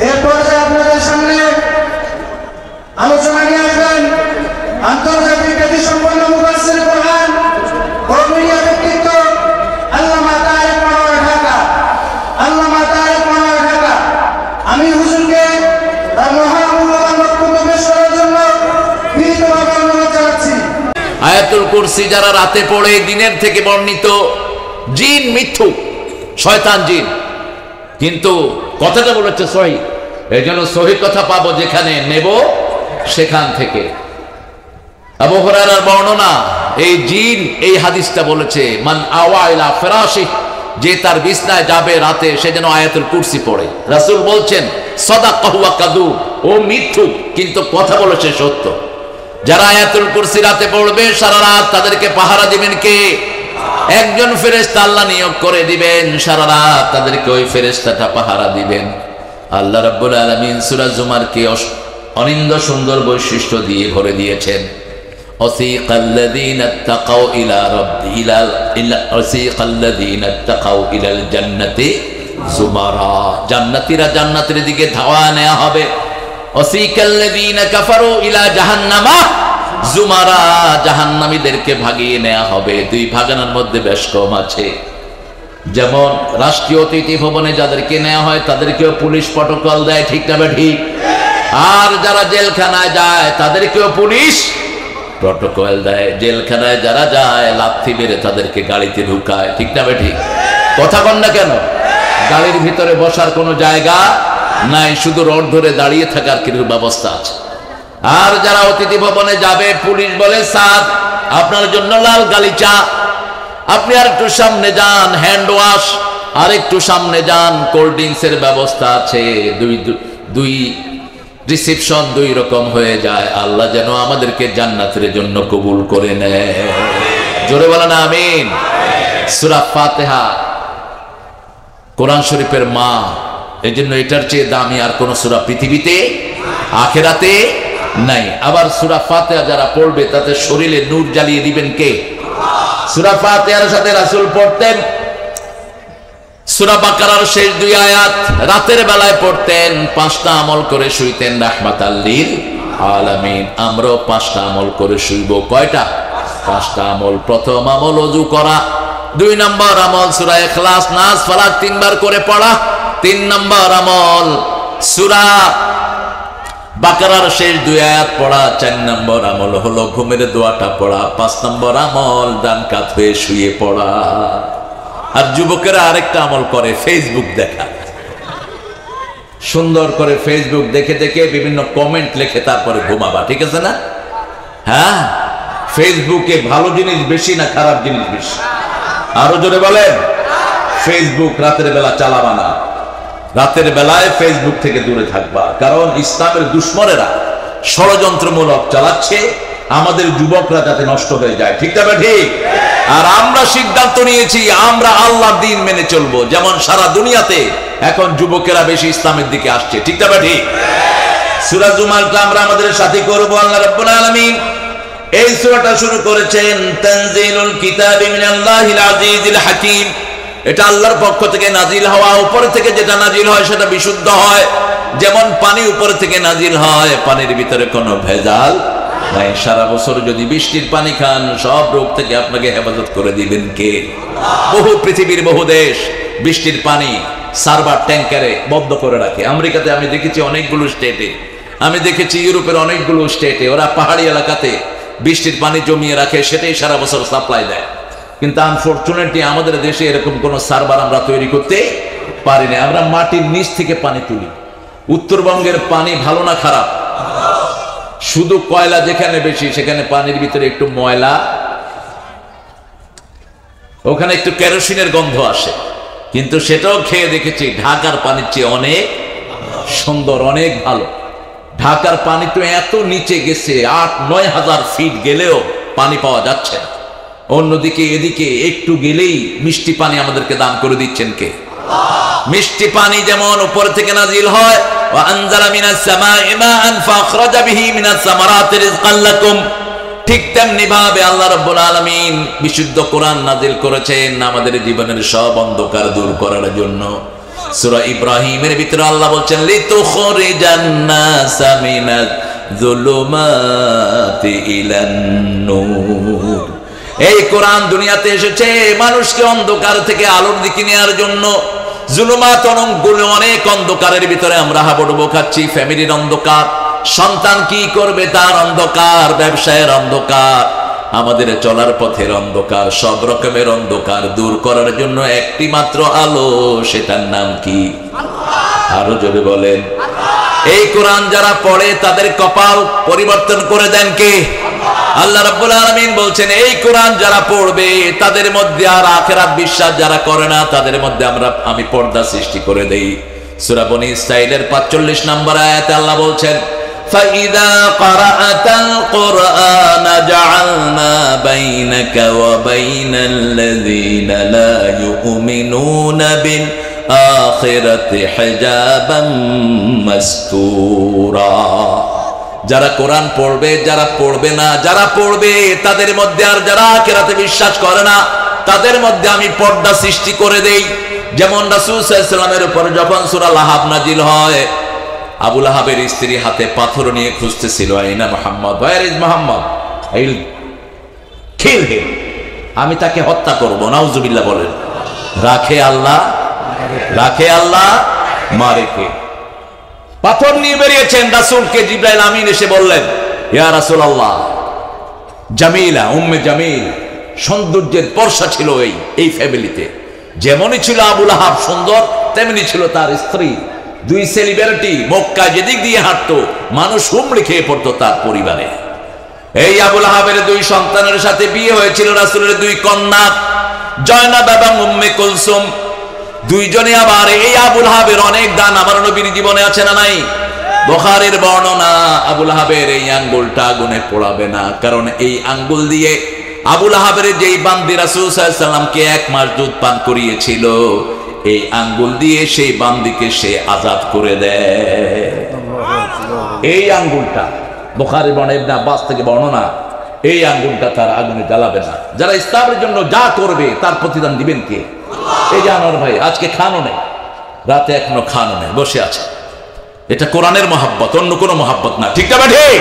এরপর যে আপনাদের সামনে আলোচনা নিয়ে আসবেন আন্তর্জাতিক খ্যাতিসম্পন্ন মুফাসসির কোরআন ও মিডিয়া ব্যক্তিত্ব আল্লামা তারেক মনোয়ার ঢাকা। আল্লামা তারেক মনোয়ার ঢাকা আমি হুজুরকে তার মহামূল্যবান বক্তব্য পেশ করার জন্য বিনীতভাবে অনুরোধ জানাচ্ছি। আয়াতুল কুরসি যারা রাতে পড়ে দিনের থেকে বর্ণিত জিন মিথ্যুক শয়তান জিন, কিন্তু কথাটা বলেছে সহি, এই জন্য সহি কথা পাবো যেখানে নেব সেখান থেকে। আবু হুরায়রার বর্ণনা, এই জিন এই হাদিসটা বলেছে মান আওয়া ইলা ফিরাশি, যে তার বিছনায় যাবে রাতে সে যেন আয়াতুল কুরসি পড়ে। রাসূল বলছেন সাদাকাহু ওয়া কাযুব, ও মিথ্যুক কিন্তু কথা বলেছে সত্য। যারা আয়াতুল কুরসি রাতে পড়বে সারা রাত তাদেরকে পাহারা দিবেন কে? একজন ফেরেশতা আল্লাহ নিয়োগ করে দিবেন, সারা রাত তাদেরকে ওই ফেরেশতাটা পাহারা দিবেন। আল্লাহ রাব্বুল আলামিন সূরা জুমারকে অনিন্দ সুন্দর বৈশিষ্ট্য দিয়ে ভরে দিয়েছেন। ওয়াসিকাল্লাযীনা ইত্তাকাউ ইলা রাব্বিহিল ওয়াসিকাল্লাযীনা ইত্তাকাউ ইলাল জান্নাতি যুমারা, জান্নাতীরা জান্নাতের দিকে ধাওয়া নেওয়া হবে। ওয়াসিকাল্লাযীনা কাফারু ইলা জাহান্নামা যুমারা, জাহান্নামীদেরকে ভাগিয়ে নেওয়া হবে। দুই ভাগানোর মধ্যে বেশ কম আছে। যেমন রাষ্ট্রীয় অতিথি ভবনে যাদেরকে নেওয়া হয় তাদেরকেও পুলিশ প্রটোকল দেয়, ঠিক না ঠিক? আর যারা জেলখানায় যায় তাদেরকেও পুলিশ প্রটোকল দেয়। জেলখানায় যারা যায় লাথি মেরে তাদেরকে গাড়িতে ঢুকায়, ঠিক না ঠিক? কথা কন না কেন? গাড়ির ভিতরে বসার কোনো জায়গা নাই, শুধু রড ধরে দাঁড়িয়ে থাকার কিছু ব্যবস্থা আছে। আর যারা অতিথি ভবনে যাবে পুলিশ বলে স্যার আপনার জন্য লাল গালিচা, আপনি আর একটু সামনে যান হ্যান্ড ওয়াশ, আর একটু সামনে যান কোল্ড ড্রিঙ্কস এর ব্যবস্থা আছে। দুই রিসেপশন দুই রকম হয়ে যায়। আল্লাহ যেন আমাদেরকে জান্নাতের জন্য কবুল করে নেয়। জোরে বলেন আমিন। সূরা ফাতিহা কোরআন শরীফের মা, এই জন্য এটার চেয়ে দামি আর কোন সূরা পৃথিবীতে আখিরাতে নাই। আবার সূরা ফাতিহা যারা পড়বে তাতে শরীরে নূর জ্বালিয়ে দিবেন কে? সূরা ফাতিহার সাথে রাসূল পড়তেন সূরা বাকারার শেষ দুই আয়াত, রাতের বেলায় পড়তেন, 5টা আমল করে শুইতেন রাহমাতাল লিল আলামিন। আমরাও 5টা আমল করে শুইব। কয়টা? 5টা আমল। প্রথম আমল ওযু করা, 2 নম্বর আমল সূরা ইখলাস নাস ফালাক 3 বার করে পড়া, 3 নম্বর আমল সূরা বাকারার শেষ 2 আয়াত পড়া, 4 নম্বর আমল হলো ঘুমের দোয়াটা পড়া, 5 নম্বর আমল ডান কাত হয়ে শুয়ে পড়া। আর যুবকেরা আরেকটা আমল করে ফেসবুক দেখা, সুন্দর করে ফেসবুক দেখে দেখে বিভিন্ন কমেন্ট লিখে তারপরে ঘুমাবা, ঠিক আছে না? হ্যাঁ, ফেসবুকে ভালো জিনিস বেশি না খারাপ জিনিস বেশি? আরো জোরে বলেন। ফেসবুক রাতের বেলা চালাবা না, রাতের বেলায় ফেসবুক থেকে দূরে থাকবা, কারণ ইসলামের দুশমনেরা ষড়যন্ত্রমূলক চালাচ্ছে আমাদের যুবকরা যাতে নষ্ট হয়ে যায়, ঠিক না ঠিক? আর আমরা সিদ্ধান্ত নিয়েছি আমরা আল্লাহর দ্বীন মেনে চলবো। যেমন সারা দুনিয়াতে এখন যুবকেরা বেশি ইসলামের দিকে আসছে, ঠিক না ঠিক? সূরা জুমারকে আমরা আমাদের সাথী করব। আল্লাহ রাব্বুল আলামিন এই সূরাটা শুরু করেছেন তানজিলুল কিতাবি মিনাল্লাহিল আজিজিল হাকীম। এটা আল্লাহর পক্ষ থেকে নাজিল হওয়া, উপর থেকে যেটা নাজিল হয় সেটা বিশুদ্ধ হয়। যেমন পানি উপর থেকে নাজিল হয়, পানির ভিতরে কোনো ভেজাল নাই। সারা বছর যদি বৃষ্টির পানি খান সব রোগ থেকে আপনাকে হেফাজত করে দিবেন কে? পৃথিবীর বহু দেশ বৃষ্টির পানি সার্ভার ট্যাঙ্কারে বদ্ধ করে রাখে। আমেরিকাতে আমি দেখেছি অনেকগুলো স্টেটে, আমি দেখেছি ইউরোপের অনেকগুলো স্টেটে ওরা পাহাড়ি এলাকাতে বৃষ্টির পানি জমিয়ে রাখে, সেটাই সারা বছর সাপ্লাই দেয়। কিন্তু আনফরচুনেটলি আমাদের দেশে এরকম কোন সার্ভার আমরা তৈরি করতে পারি না। আমরা মাটির নিচ থেকে পানি তুলি। উত্তরবঙ্গের পানি ভালো না খারাপ? শুধু কয়লা যেখানে বেশি সেখানে পানির ভিতরে একটু ময়লা, ওখানে একটু কেরোসিনের গন্ধ আসে, কিন্তু সেটাও খেয়ে দেখেছি ঢাকার পানির চেয়ে অনেক সুন্দর, অনেক ভালো। ঢাকার পানি তো এত নিচে গেছে, 8-9 হাজার ফিট গেলেও পানি পাওয়া যাচ্ছে না। অন্যদিকে এদিকে একটু গেলেই মিষ্টি পানি আমাদেরকে দান করে দিচ্ছেন কে? মিষ্টি পানি যেমন উপর থেকে নাজিল হয়, ওয়া আনজালা মিনাস সামাই মাআন ফাখরাজা বিহি মিনাস সামারাতি রিজকান লাকুম, ঠিক তেমনি ভাবে আল্লাহ রাব্বুল আলামিন বিশুদ্ধ কোরআন নাজিল করেছেন আমাদের জীবনের সব অন্ধকার দূর করার জন্য। সূরা ইব্রাহিমের ভিতরে আল্লাহ বলছেন লিতুখরিজান নাসা মিনাজ যুলুমাতি ইলান নূর। এই কোরআন দুনিয়াতে এসেছে মানুষকে অন্ধকার থেকে আলোর দিকে নেওয়ার জন্য। জুলুমাত অনেক অন্ধকারের ভিতরে আমরা হাবুডুবু খাচ্ছি। ফ্যামিলির অন্ধকার, সন্তান কি করবে তার অন্ধকার, ব্যবসায়ের অন্ধকার, আমাদের চলার পথের অন্ধকার, সব রকমের অন্ধকার দূর করার জন্য একটি মাত্র আলো, সেটার নাম কি? আরো জোরে বলেন। এই কোরআন যারা পড়ে তাদের কপাল পরিবর্তন করে দেন কে? আল্লাহ রাব্বুল আলামিন বলছেন এই কোরআন যারা পড়বে তাদের মধ্যে আর আখিরাত বিশ্বাস যারা করে না তাদের মধ্যে আমি পর্দা সৃষ্টি করে দেই। সূরা বনী ইসরাঈলের ৪৫ নম্বর আয়াতে আল্লাহ বলছেন فَإِذَا قَرَأْتَ الْقُرْآنَ جَعَلْنَا بَيْنَكَ وَبَيْنَ الَّذِينَ لَا يُؤْمِنُونَ بِالْآخِرَةِ حِجَابًا مَسْتُورًا। যারা কোরআন পড়বে, যারা পড়বে না, যারা পড়বে তাদের মধ্যে আর যারা আখিরাতে বিশ্বাস করে না তাদের মধ্যে আমি পর্দা সৃষ্টি করে দেই। যেমন রাসূল সাল্লাল্লাহু আলাইহি ওয়াসাল্লামের উপর যখন সূরা লাহাব নাজিল হয়, আবু লাহাবের স্ত্রী হাতে পাথর নিয়ে খুঁজতেছিল, আইনা Muhammad, where is Muhammad, I will kill him, আমি তাকে হত্যা করব। নাউজুবিল্লাহ বলেন। রাখে আল্লাহ, রাখে আল্লাহ, মারে কে? পাথর নিয়ে বেরিয়েছেন। রাসূলকে জিবরাইল আমিন এসে বললেন, ইয়া রাসূলুল্লাহ, জামিলা উম্মে জামিল, সৌন্দর্যের পরশা ছিল এই ফ্যামিলিতে। যেমনই ছিল আবু লাহাব সুন্দর, তেমনি ছিল তার স্ত্রী। দুই সেলিব্রিটি মক্কা যেদিক দিয়ে হাঁটতো মানুষ হুমড়ি খেয়ে পড়তো তার পরিবারে। এই আবু লাহাবের দুই সন্তানের সাথে বিয়ে হয়েছিল রাসূলের দুই কন্যা, জয়নাব এবং উম্মে কুলসুম। দুইজনে আবার এই আবু লাহাবের অনেক দান আমার নবীর জীবনে আছে না নাই? বুখারীর বর্ণনা, আবু লাহাবের এই আঙ্গুলটা আগুনে পোড়াবে না, কারণ এই আঙ্গুল দিয়ে আবু লাহাবের যেই বান্দি রাসূল সাল্লাল্লাহু আলাইহি ওয়াসাল্লামকে ১ মাস দুধ পান করিয়েছিল, এই আঙ্গুল দিয়ে সেই বান্দিকে সে আজাদ করে দেয়। এই আঙ্গুলটা বুখারীর বর্ণনা, ইবনে আব্বাস থেকে বর্ণনা, এই আঙ্গুলটা তার আগুনে জ্বালাবে না। যারা ইসলামের জন্য যা করবে তার প্রতিদান দিবেন কে? এই যে আনোয়ার ভাই আজকে খানও নেই, রাতে এখনো খানও নেই, বসে আছে। এটা কোরআনের মহাব্বত, অন্য কোনো মহাব্বত না। ঠিক না ঠিক?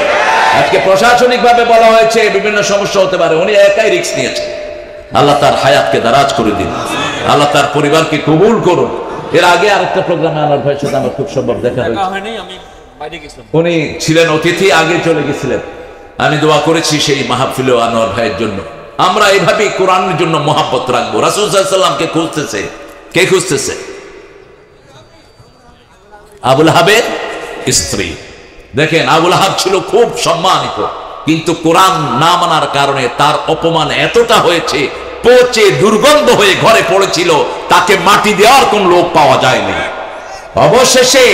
আজকে প্রশাসনিক ভাবে বলা হয়েছে বিভিন্ন সমস্যা হতে পারে, উনি একাই রিস্ক নিয়েছে। আল্লাহ তার হায়াতকে দারাজ করে দিন, আল্লাহ তার পরিবারকে কবুল করুন। এর আগে আরেকটা প্রোগ্রামে আনোয়ার ভাইয়ের সাথে আমার খুব সম্ভব দেখা হয়েছে, উনি ছিলেন অতিথি, আগে চলে গেছিলেন। আমি দোয়া করেছি সেই মাহফিলে আনোয়ার ভাইয়ের জন্য। আমরা এইভাবেই কোরআনের জন্য মহাব্বত রাখবো। রাসূল সাল্লাল্লাহু আলাইহি ওয়াসাল্লামকে খুঁজতেছে কে? খুঁজতেছে আবু লাহাবের স্ত্রী। দেখেন আবু লাহাব ছিল খুব সম্মানিত, কিন্তু কোরআন না মানার কারণে তার অপমান এতটা হয়েছে, পচে দুর্গন্ধ হয়ে ঘরে পড়েছিল, তাকে মাটি দেওয়ার কোন লোক পাওয়া যায়নি। অবশেষে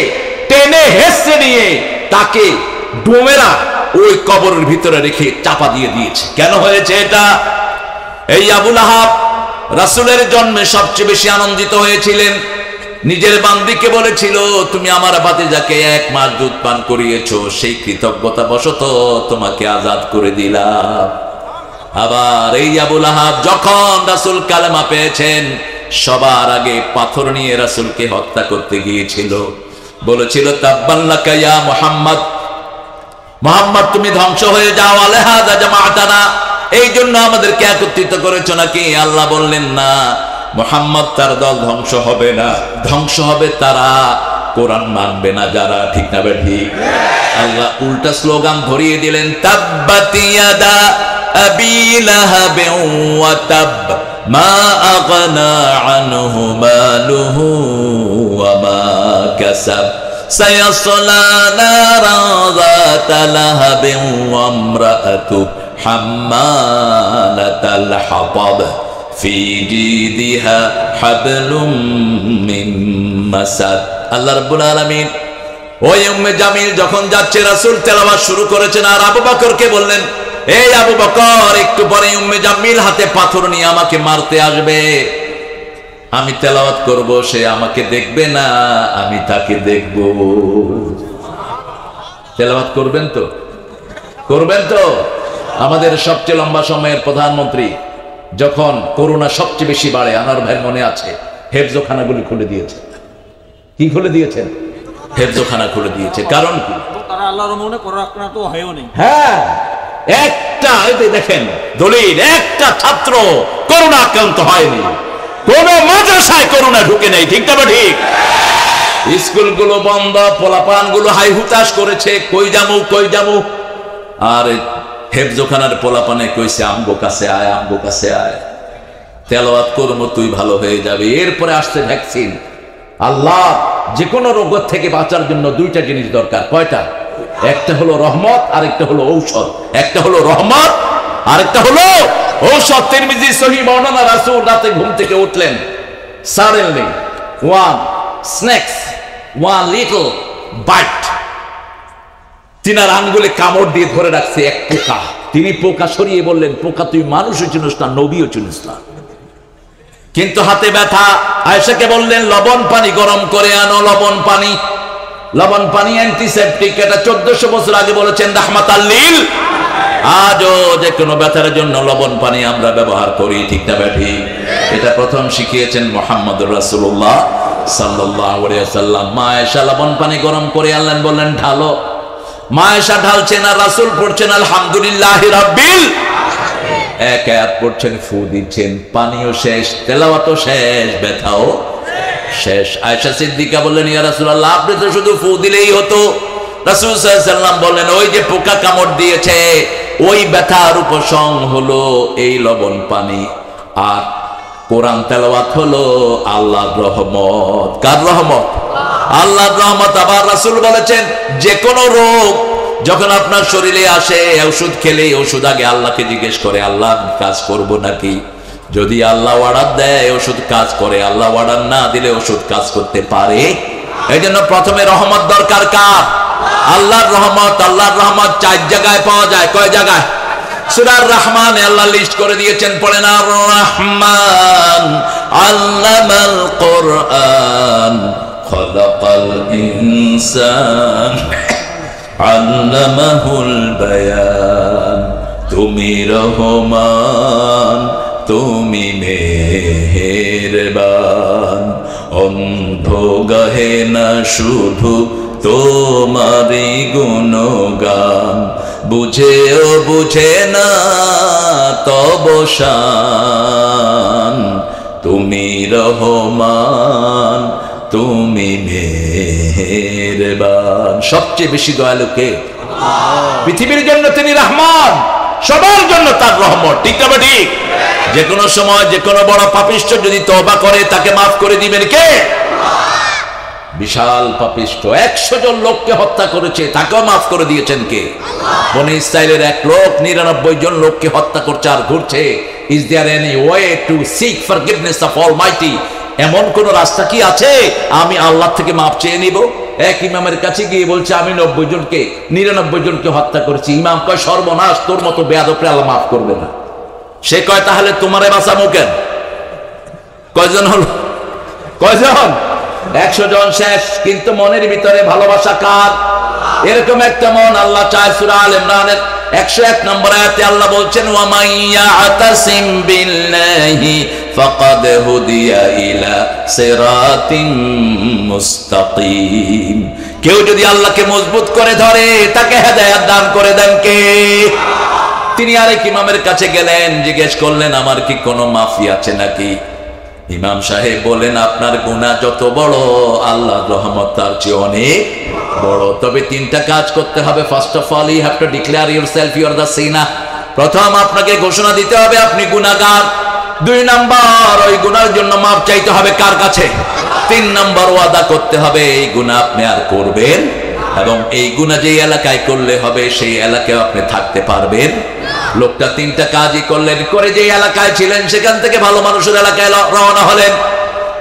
টেনে হেসে নিয়ে তাকে ডোমেরা ওই কবরের ভিতরে রেখে চাপা দিয়ে দিয়েছে। কেন হয়েছে এটা? এই আবু লাহাব রাসূলের জন্মে সবচেয়ে বেশি আনন্দিত হয়েছিলেন। নিজের বান্দিকে বলেছিল, তুমি আমার ভাতিজাকে ১ মাস দুধ পান করিয়েছো, সেই কৃতজ্ঞতা বশত তোমাকে আজাদ করে দিলাম। আবার এই আবু লাহাব যখন রাসূল কালেমা পেয়েছেন, সবার আগে পাথর নিয়ে রাসূলকে হত্যা করতে গিয়েছিল। বলেছিল, তাব্বান লাকা ইয়া মুহাম্মদ, মুহাম্মদ তুমি ধ্বংস হয়ে যাও, আলাহাযা জামাআতানা, এই জন্য আমাদেরকে একত্রিত করেছো নাকি? আল্লাহ বললেন না, মুহাম্মদ তার দল ধ্বংস হবে না, ধ্বংস হবে তারা কোরআন মানবে না যারা। ঠিক না ঠিক? আল্লাহ উল্টা স্লোগান ধরিয়ে দিলেন, তাব্বাত ইয়াদা আবি লাহাব ওয়া তাব মা আগনা আনহু মালুহু ওয়া মা কাসাব সায়াসলা নারা যাতা লাহাব ওয়া ইমরাআতু হাম্মালাতাল হাতাব ফি জিদিহা হাবলুম মিন মাসাদ। আল্লাহ রাব্বুল আলামিন ওই উম্মে জামিল যখন যাচ্ছে, রাসূল তেলাওয়াত শুরু করেছেন, আর আবু বকরকে বললেন, এই আবু বকর, একটু পরে উম্মে জামিল হাতে পাথর নিয়ে আমাকে মারতে আসবে, আমি তেলাওয়াত করব, সে আমাকে দেখবে না, আমি তাকে দেখব। তেলাওয়াত করবেন তো? করবেন তো? আমাদের সবচেয়ে লম্বা সময়ের প্রধানমন্ত্রী যখন করোনা সবচেয়ে বেশি বাড়ে, আনার ভাইয়ের মনে আছে, হেফজখানাগুলি খুলে দিয়েছে। কি খুলে দিয়েছেন? হেফজখানা খুলে দিয়েছে। কারণ কি? তারা আল্লাহর মনে করে আক্রান্ত হয়ও নেই। হ্যাঁ, একটা দেখেন দলিল, একটা ছাত্র করোনা আক্রান্ত হয়নি, কোন মাদ্রাসায় করোনা ঢুকে নেই। ঠিক না ঠিক? স্কুলগুলো বন্ধ, পোলাপান গুলো হাই হুতাশ করেছে, কই যামু। আর হেফজখানার পোলাপানে কইছে আমগো কাছে আয়, তেলাওয়াত করবো, তুই ভালো হয়ে যাবে। এরপরে আসছে ভ্যাকসিন। আল্লাহ যে কোনো রোগ থেকে বাঁচার জন্য দুইটা জিনিস দরকার। কয়টা? একটা হলো রহমত, আরেকটা হলো ঔষধ। একটা হলো রহমত, আরেকটা হলো ঔষধ। তিরমিজি সহিহ বর্ণনা, রাসূল রাতে ঘুম থেকে উঠলেন, সাডেনলি ওয়ান লিটল বাইট, তিনার আঙ্গুলে কামড় দিয়ে ধরে রাখছে এক পোকা। তিনি পোকা সরিয়ে বললেন, পোকা তুই মানুষও চিনিস না, নবীও চিনিস না। কিন্তু হাতে ব্যথা। আয়েশাকে বললেন, লবণ পানি গরম করে আনো। লবণ পানি অ্যান্টিসেপটিক। এটা 1400 বছর আগে বলেছেন রাহমাতাল লিল। আজও যে কোনো ব্যথার জন্য লবণ পানি আমরা ব্যবহার করি। ঠিক না ঠিক? এটা প্রথম শিখিয়েছেন মুহাম্মদুর রাসূলুল্লাহ সাল্লাল্লাহু আলাইহি ওয়াসাল্লাম। মা আয়েশা লবণ পানি গরম করে আনলেন, বললেন ঢালো। মা আয়েশা ঢালছেন আর রাসূল পড়ছেন আলহামদুলিল্লাহি রাব্বিল। এক আয়াত পড়ছেন, ফু দিচ্ছেন, পানিও শেষ, তেলাওয়াতও শেষ, ব্যথাও শেষ। আয়েশা সিদ্দিকা বললেন, ইয়া রাসূলুল্লাহ, আপনি তো শুধু ফু দিলেই হতো। রাসূল সাল্লাল্লাহু আলাইহি ওয়াসাল্লাম বললেন, ওই যে পোকা কামড় দিয়েছে, ওই ব্যথার উপশম হলো এই লবণ পানি, আর কোরআন তেলাওয়াত হলো আল্লাহর রহমত। কার রহমত? আল্লাহর রহমত। আবার রাসূল বলেছেন, যে কোনো রোগ যখন আপনার শরীরে আসে, ওষুধ খেলে ওষুধ আগে আল্লাহকে জিজ্ঞেস করে, আল্লাহ কাজ করব নাকি? যদি আল্লাহ অর্ডার দেয় ওষুধ কাজ করে, আল্লাহ অর্ডার না দিলে ওষুধ কাজ করতে পারে? এই জন্য প্রথমে রহমত দরকার। কার? আল্লাহর রহমত। আল্লাহর রহমত 4 জায়গায় পাওয়া যায়। কয় জায়গায়? সূরা আর-রহমানে আল্লাহ লিস্ট করে দিয়েছেন, পড়েন, আর রহমান আল্লামাল কোরআন খালাকাল ইনসান আল্লামাহুল বায়ান। তুমি রহমান, তুমি মেহেরবান, অন্ধ গাহে না শুধু তোমারই গুণগান, বুঝেও বুঝে না তব শান। তুমি রহমান, তুমি মেহেরবান। সবচেয়ে বেশি দয়ালু কে? পৃথিবীর জন্য তিনি রহমান, সবার জন্য তার রহমত। ঠিক না ঠিক? যে কোনো সময় যে কোনো বড় পাপিষ্ঠ যদি তওবা করে, তাকে মাফ করে দিবেন কে? বিশাল পাপিষ্ঠ 100 জন লোককে হত্যা করেছে, তাকেও মাফ করে দিয়েছেন কে? বনি ইসরাইলের এক লোক 99 জন লোককে হত্যা করছে আর ঘুরছে। Is there any way to seek forgiveness of Almighty? এমন কোন রাস্তা কি আছে আমি আল্লাহ থেকে মাফ চেয়ে নিব? এক ইমামের কাছে গিয়ে বলছে, আমি 99 জনকে হত্যা করেছি। ইমাম কয়, সর্বনাশ, তোর মতো বেয়াদবকে আল্লাহ মাফ করবে না। সে কয়, তাহলে তোমারে বাঁচামু কেন? কয়জন হলো? কয়জন? 100 জন শেষ। কিন্তু মনের ভিতরে ভালোবাসা কার? এরকম একটা মন আল্লাহ চায়। সূরা আল ইমরানের 101 নম্বর আয়াতে আল্লাহ বলছেন, ওয়া মাইয়া আতাসিম বিল্লাহি ফাকাদ হুদিয়া ইলা সিরাতিম মুস্তাকিম। কেউ যদি আল্লাহকে মজবুত করে ধরে, তাকে হেদায়েত দান করে দেন কে? তিনি আরেক ইমামের কাছে গেলেন, জিজ্ঞেস করলেন, আমার কি কোনো মাফি আছে নাকি? ইমাম সাহেব বলেন, আপনার গুনাহ যত বড়, আল্লাহর রহমত তার চেয়ে অনেক বড়। তবে 3টা কাজ করতে হবে। First of all, you have to declare yourself you are the sinner. প্রথম আপনাকে ঘোষণা দিতে হবে আপনি গুনাহগার। 2 নাম্বার, ওই গুনার জন্য মাফ চাইতে হবে কার কাছে? 3 নাম্বার, ওয়াদা করতে হবে এই গুনাহ আপনি আর করবেন, এবং এই গুনাহ যে এলাকায় করলে হবে সেই এলাকায় আপনি থাকতে পারবেন। লোকটা 3টা কাজই করলেন, করে যে এলাকায় ছিলেন সেখান থেকে ভালো মানুষের এলাকায় রওনা হলেন।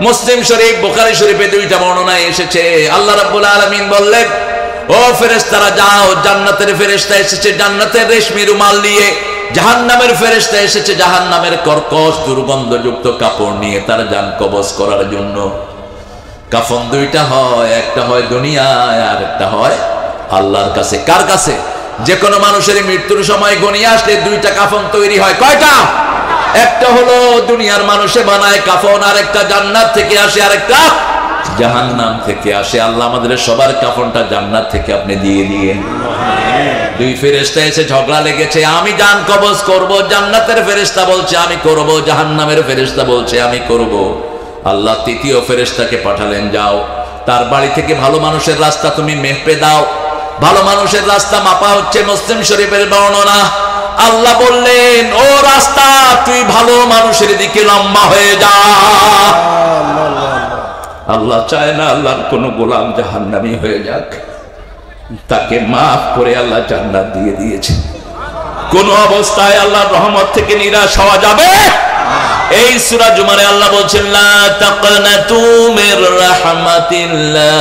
মুসলিম শরীফ, বুখারী শরীফে 2টা বর্ণনায় এসেছে। আল্লাহ রাব্বুল আলামিন বললেন, ও ফেরেশতারা যাও, জান্নাতের ফেরেশতা এসেছে জান্নাতের রেশমি রুমাল নিয়ে, জাহান্নামের ফেরেশতা এসেছে জাহান্নামের কর্কশ দুর্গন্ধযুক্ত কাপড় নিয়ে তার জান কবজ করার জন্য। কাফন 2টা হয়, একটা হয় দুনিয়ায় আর একটা হয় আল্লাহর কাছে। কার কাছে? যে কোনো মানুষের মৃত্যুর সময় গনিয়ে আসলে 2টা কাফন তৈরি হয়। কয়টা? একটা হলো দুনিয়ার মানুষে বানায় কাফন, আর একটা জান্নাত থেকে আসে, আর একটা জাহান্নাম থেকে আসে। আল্লাহ আমাদের সবার কাফনটা জান্নাত থেকে আপনি দিয়ে দিয়েন। দুই ফেরেশতা এসে ঝগড়া লেগেছে, আমি জান কবজ করব। জান্নাতের ফেরেশতা বলছে আমি করব, জাহান্নামের ফেরেশতা বলছে আমি করব। আল্লাহ তৃতীয় ফেরেশতাকে পাঠালেন, যাও তার বাড়ি থেকে ভালো মানুষের রাস্তা তুমি মেপে দাও। ভালো মানুষের রাস্তা মাপা হচ্ছে মুসলিম শরীফের বর্ণনা। আল্লাহ বললেন, ও রাস্তা তুই ভালো মানুষের দিকে লম্বা হয়ে যা। আল্লাহ চায় না আল্লাহর কোন গোলাম জাহান্নামী হয়ে যাক, তাকে মাফ করে আল্লাহ জান্নাত দিয়ে দিয়েছে। কোন অবস্থায় আল্লাহর রহমত থেকে নিরাশ হওয়া যাবে? এই সূরা জুমারে আল্লাহ বলছেন, লা তাকনাতু মির রাহমাতিল্লাহ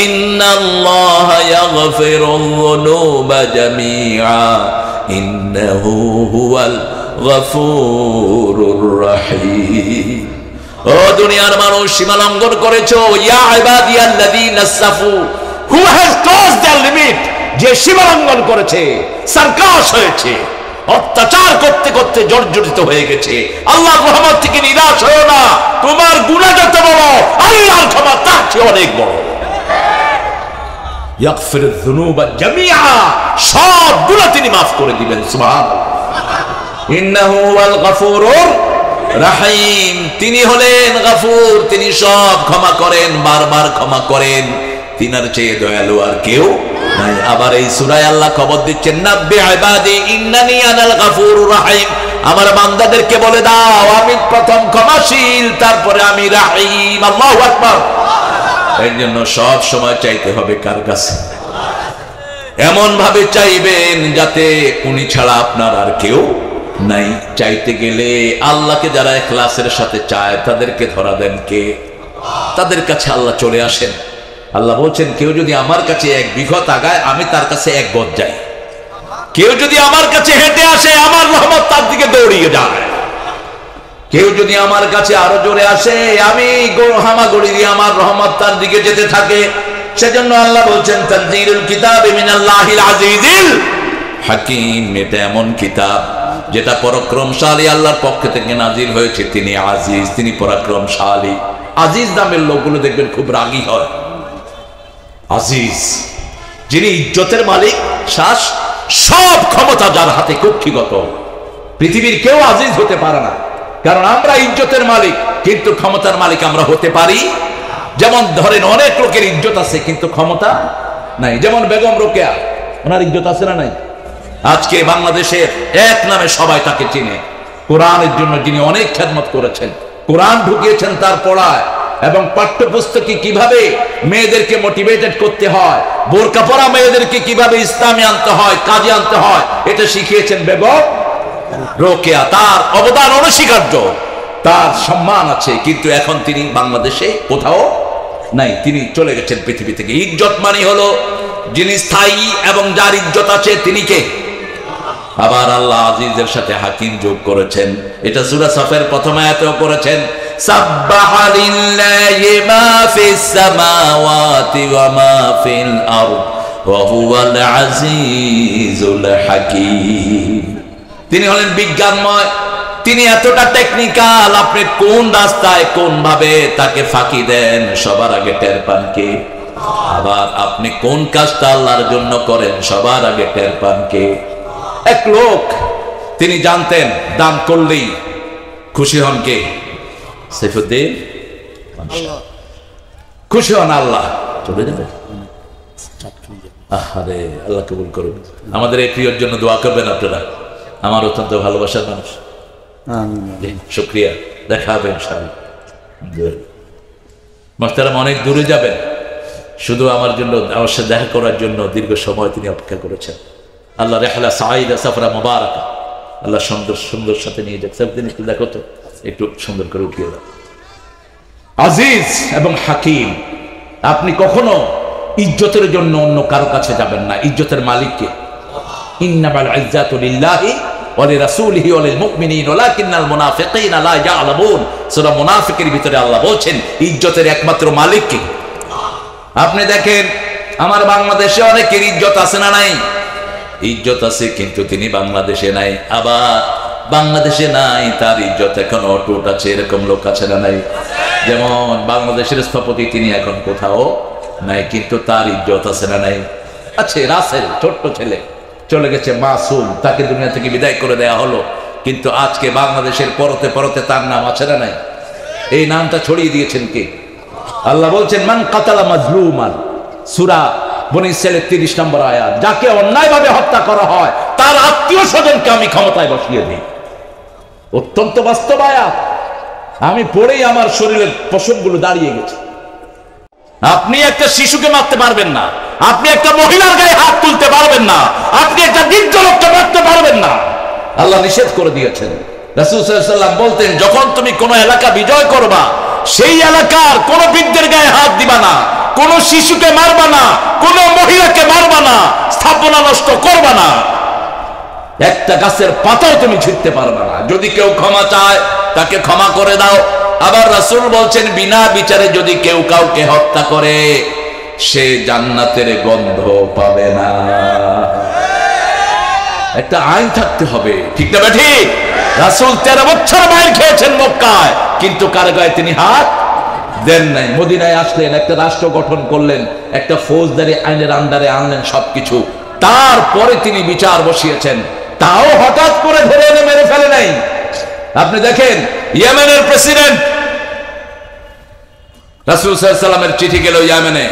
ইন্নাল্লাহা ইয়াগফিরুয যুনুবা জামিআ ইন্নাহু হুয়াল গফুরুর রহিম। ও দুনিয়ার মানুষ, সীমা লঙ্ঘন করেছো। ইয়া ইবাদিয়াল্লাযীনা আসরাফু, who has crossed the limit, যে সীমা লঙ্ঘন করেছে, সারকাশ হয়েছে, অত্যাচার করতে করতে জর্জরিত হয়ে গেছে। আল্লাহর রহমত থেকে নিরাশ হয়ো না। তোমার গুনাহ যত বড়, আল্লাহর ক্ষমা তার চেয়ে অনেক বড়। ইয়াগফিরুয যুনুবা জামিআ, সব গুনাহ তিনি মাফ করে দিবেন। সুবহানাল্লাহ। ইন্নাহু ওয়াল গফুরুর রহিম, তিনি হলেন গফুর, তিনি সব ক্ষমা করেন, বারবার ক্ষমা করেন। তিনার চেয়ে দয়ালু আর কেউ নাই। আবার এই সূরায় আল্লাহ খবর দিচ্ছেন, নাব্বি ইবাদি ইন্নানি আনাল গফুরুর রহিম, আমার বান্দাদেরকে বলে দাও আমি প্রথম ক্ষমাশীল, তারপরে আমি রহিম। আল্লাহু আকবার। এর জন্য সব সময় চাইতে হবে কার কাছে? এমন ভাবে চাইবেন যাতে উনি ছাড়া আপনার আর কেউ নাই। চাইতে গেলে আল্লাহকে যারা ইখলাসের সাথে চায় তাদেরকে ধরা দেন কে? তাদের কাছে আল্লাহ চলে আসেন। আল্লাহ বলছেন, কেউ যদি আমার কাছে এক বিঘত আগায়, আমি তার কাছে এক গজ যাই। কেউ যদি আমার কাছে হেঁটে আসে, আমার রহমত তার দিকে দৌড়িয়ে যায়। কেউ যদি আমার কাছে আরো জোরে আসে, আমি হামাগুড়ি দিয়ে আমার রহমত তার দিকে যেতে থাকে। সেজন্য আল্লাহ বলছেন, তানজিলুল কিতাবি মিনাল্লাহিল আজিজিল হাকিম, এটা এমন কিতাব যেটা পরাক্রমশালী আল্লাহর পক্ষ থেকে নাজিল হয়েছে। তিনি আজিজ, তিনি পরাক্রমশালী। আজিজ নামের লোকগুলো দেখবেন খুব রাগী হয়। আজিজ, যিনি ইজ্জতের মালিক, শ্বাস সব ক্ষমতা যার হাতে কক্ষিগত। পৃথিবীর কেউ আজিজ হতে পারে না, কারণ আমরা ইজ্জতের মালিক, কিন্তু ক্ষমতার মালিক আমরা হতে পারি। যেমন ধরেন অনেক লোকের ইজ্জত আছে কিন্তু ক্ষমতা নাই। যেমন বেগম রোকেয়া, ওনার ইজ্জত আছে না নাই? আজকে বাংলাদেশের এক নামে সবাই তাকে চিনে। কোরআনের জন্য যিনি অনেক খেদমত করেছেন, কোরআন ঢুকিয়েছেন তার পড়ায়, এবং পাঠ্যপুস্তকে কিভাবে মেয়েদেরকে মোটিভেটেড করতে হয়, বোরকা পরা মেয়েদেরকে কিভাবে ইসলামে আনতে হয়, কাজে আনতে হয়, এটা শিখিয়েছেন বেগম রোকেয়া। তার অবদান অনস্বীকার্য, তার সম্মান আছে, কিন্তু এখন তিনি বাংলাদেশে কোথাও নাই, তিনি চলে গেছেন পৃথিবী থেকে। ইজ্জত মানে হলো যিনি স্থায়ী এবং যার ইজ্জত আছে তিনি কে? আবার আল্লাহ আজিজের সাথে হাকিম যোগ করেছেন। এটা সূরা সফের প্রথম আয়াতেও করেছেন, সাব্বাহা লিল্লাহি মা ফিস সামাওয়াতি ওয়া মা ফিল আরদ ওয়া হুয়াল আজিজুল হাকীম। তিনি হলেন বিজ্ঞানময়, তিনি এতটা টেকনিক্যাল, আপনি কোন রাস্তায় কোন ভাবে তাকে ফাঁকি দেন সবার আগে টের পান কে? আবার আপনি কোন কাজটা আল্লাহর জন্য করেন সবার আগে টের পান কে? এক লোক, তিনি জানতেন দান করলেই খুশি হন কে? সাইফুদ্দিন। খুশি হন আল্লাহ, চলে যাবে। আরে আল্লাহ কবুল করুন। আমাদের এই প্রিয়র জন্য দোয়া করবেন আপনারা, আমার অত্যন্ত ভালোবাসার মানুষ। শুকরিয়া, দেখা হবে ইনশাআল্লাহ। মুহতারাম অনেক দূরে যাবেন, শুধু আমার জন্য, আমার সাথে দেখা করার জন্য দীর্ঘ সময় তিনি অপেক্ষা করেছেন। আল্লাহ রেহলা সাঈদা সাফরা মুবারাকা, আল্লাহ সুন্দর সুন্দর সাথে নিয়ে যাক। সব দিন একটু দেখো তো, একটু সুন্দর করে উঠিয়ে দাও। আজিজ এবং হাকিম, আপনি কখনো ইজ্জতের জন্য অন্য কারো কাছে যাবেন না, ইজ্জতের মালিককে। ইন্নামাল ইজ্জাতু লিল্লাহি ওয়া লিরাসূলিহি ওয়া লিল মুমিনিন ওয়ালাকিন্নাল মুনাফিকিনা লা ইয়ালামুন। সূরা মুনাফিকের ভিতরে আল্লাহ বলেন ইজ্জতের একমাত্র মালিক কে? আপনি দেখেন আমার বাংলাদেশে অনেকের ইজ্জত আছে না নাই? ইজ্জত আছে, কিন্তু তিনি বাংলাদেশে নাই। আবার বাংলাদেশে নাই, তার ইজ্জত এখন অটুট আছে। এরকম লোক আছে না নাই? যেমন বাংলাদেশের স্থপতি, তিনি এখন কোথাও নাই, কিন্তু তার ইজ্জত আছে না নাই? আছে। রাসেল ছোট্ট ছেলে চলে গেছে, মাসুম, তাকে দুনিয়া থেকে বিদায় করে দেয়া হলো, কিন্তু আজকে বাংলাদেশের পরতে পরতে তার নাম আছে না নাই? এই নামটা ছড়িয়ে দিয়েছেন কে? আল্লাহ বলছেন মান কাতালা মাজলুমান, সূরা বনী ইসরাঈলের 30 নম্বর আয়াত, যাকে অন্যায়ভাবে হত্যা করা হয় তার আত্মীয় স্বজনকে আমি ক্ষমতায় বসিয়ে দিই। অত্যন্ত বাস্তব আয়াত। আমি পড়েই আমার শরীরের পশমগুলো দাঁড়িয়ে গেছে। আপনি একটা শিশুকে মারতে পারবেন না, আপনি একটা মহিলার গায়ে হাত তুলতে পারবেন না, আপনি একটা বৃদ্ধ লোককে মারতে পারবেন না। আল্লাহ নিষেধ করে দিয়েছেন। রাসূল সাল্লাল্লাহু আলাইহি ওয়াসাল্লাম বলতেন, যখন তুমি কোন এলাকা বিজয় করবা, সেই এলাকার কোন বৃদ্ধের গায়ে হাত দিবা না, কোন শিশুকে মারবা না, কোন মহিলাকে মারবা না, স্থাপনা নষ্ট করবা না, একটা গাছের পাতাও তুমি ছিঁড়তে পারবা না। যদি কেউ ক্ষমা চায় তাকে ক্ষমা করে দাও। আবার রাসূল বলছেন, বিনা বিচারে যদি কেউ কাউকে হত্যা করে সে জান্নাতের গন্ধ পাবে না। একটা আইন থাকতে হবে, ঠিক না ঠিক? রাসূল 13 বছর মাইর খেয়েছেন মক্কায়, কিন্তু কার গায়ে তিনি হাত দেন নাই। মদিনায় আসলেন, একটা রাষ্ট্র গঠন করলেন, একটা ফৌজদারি আইনের আন্ডারে আনলেন সবকিছু, তারপরে তিনি বিচার বসিয়েছেন, তাও হঠাৎ করে ধরে এনে মেরে ফেলে নাই। আপনি দেখেন, ইয়েমেনের প্রেসিডেন্ট, রাসূল সাল্লাল্লাহু আলাইহি ওয়াসাল্লামের চিঠি গেল ইয়েমেনে,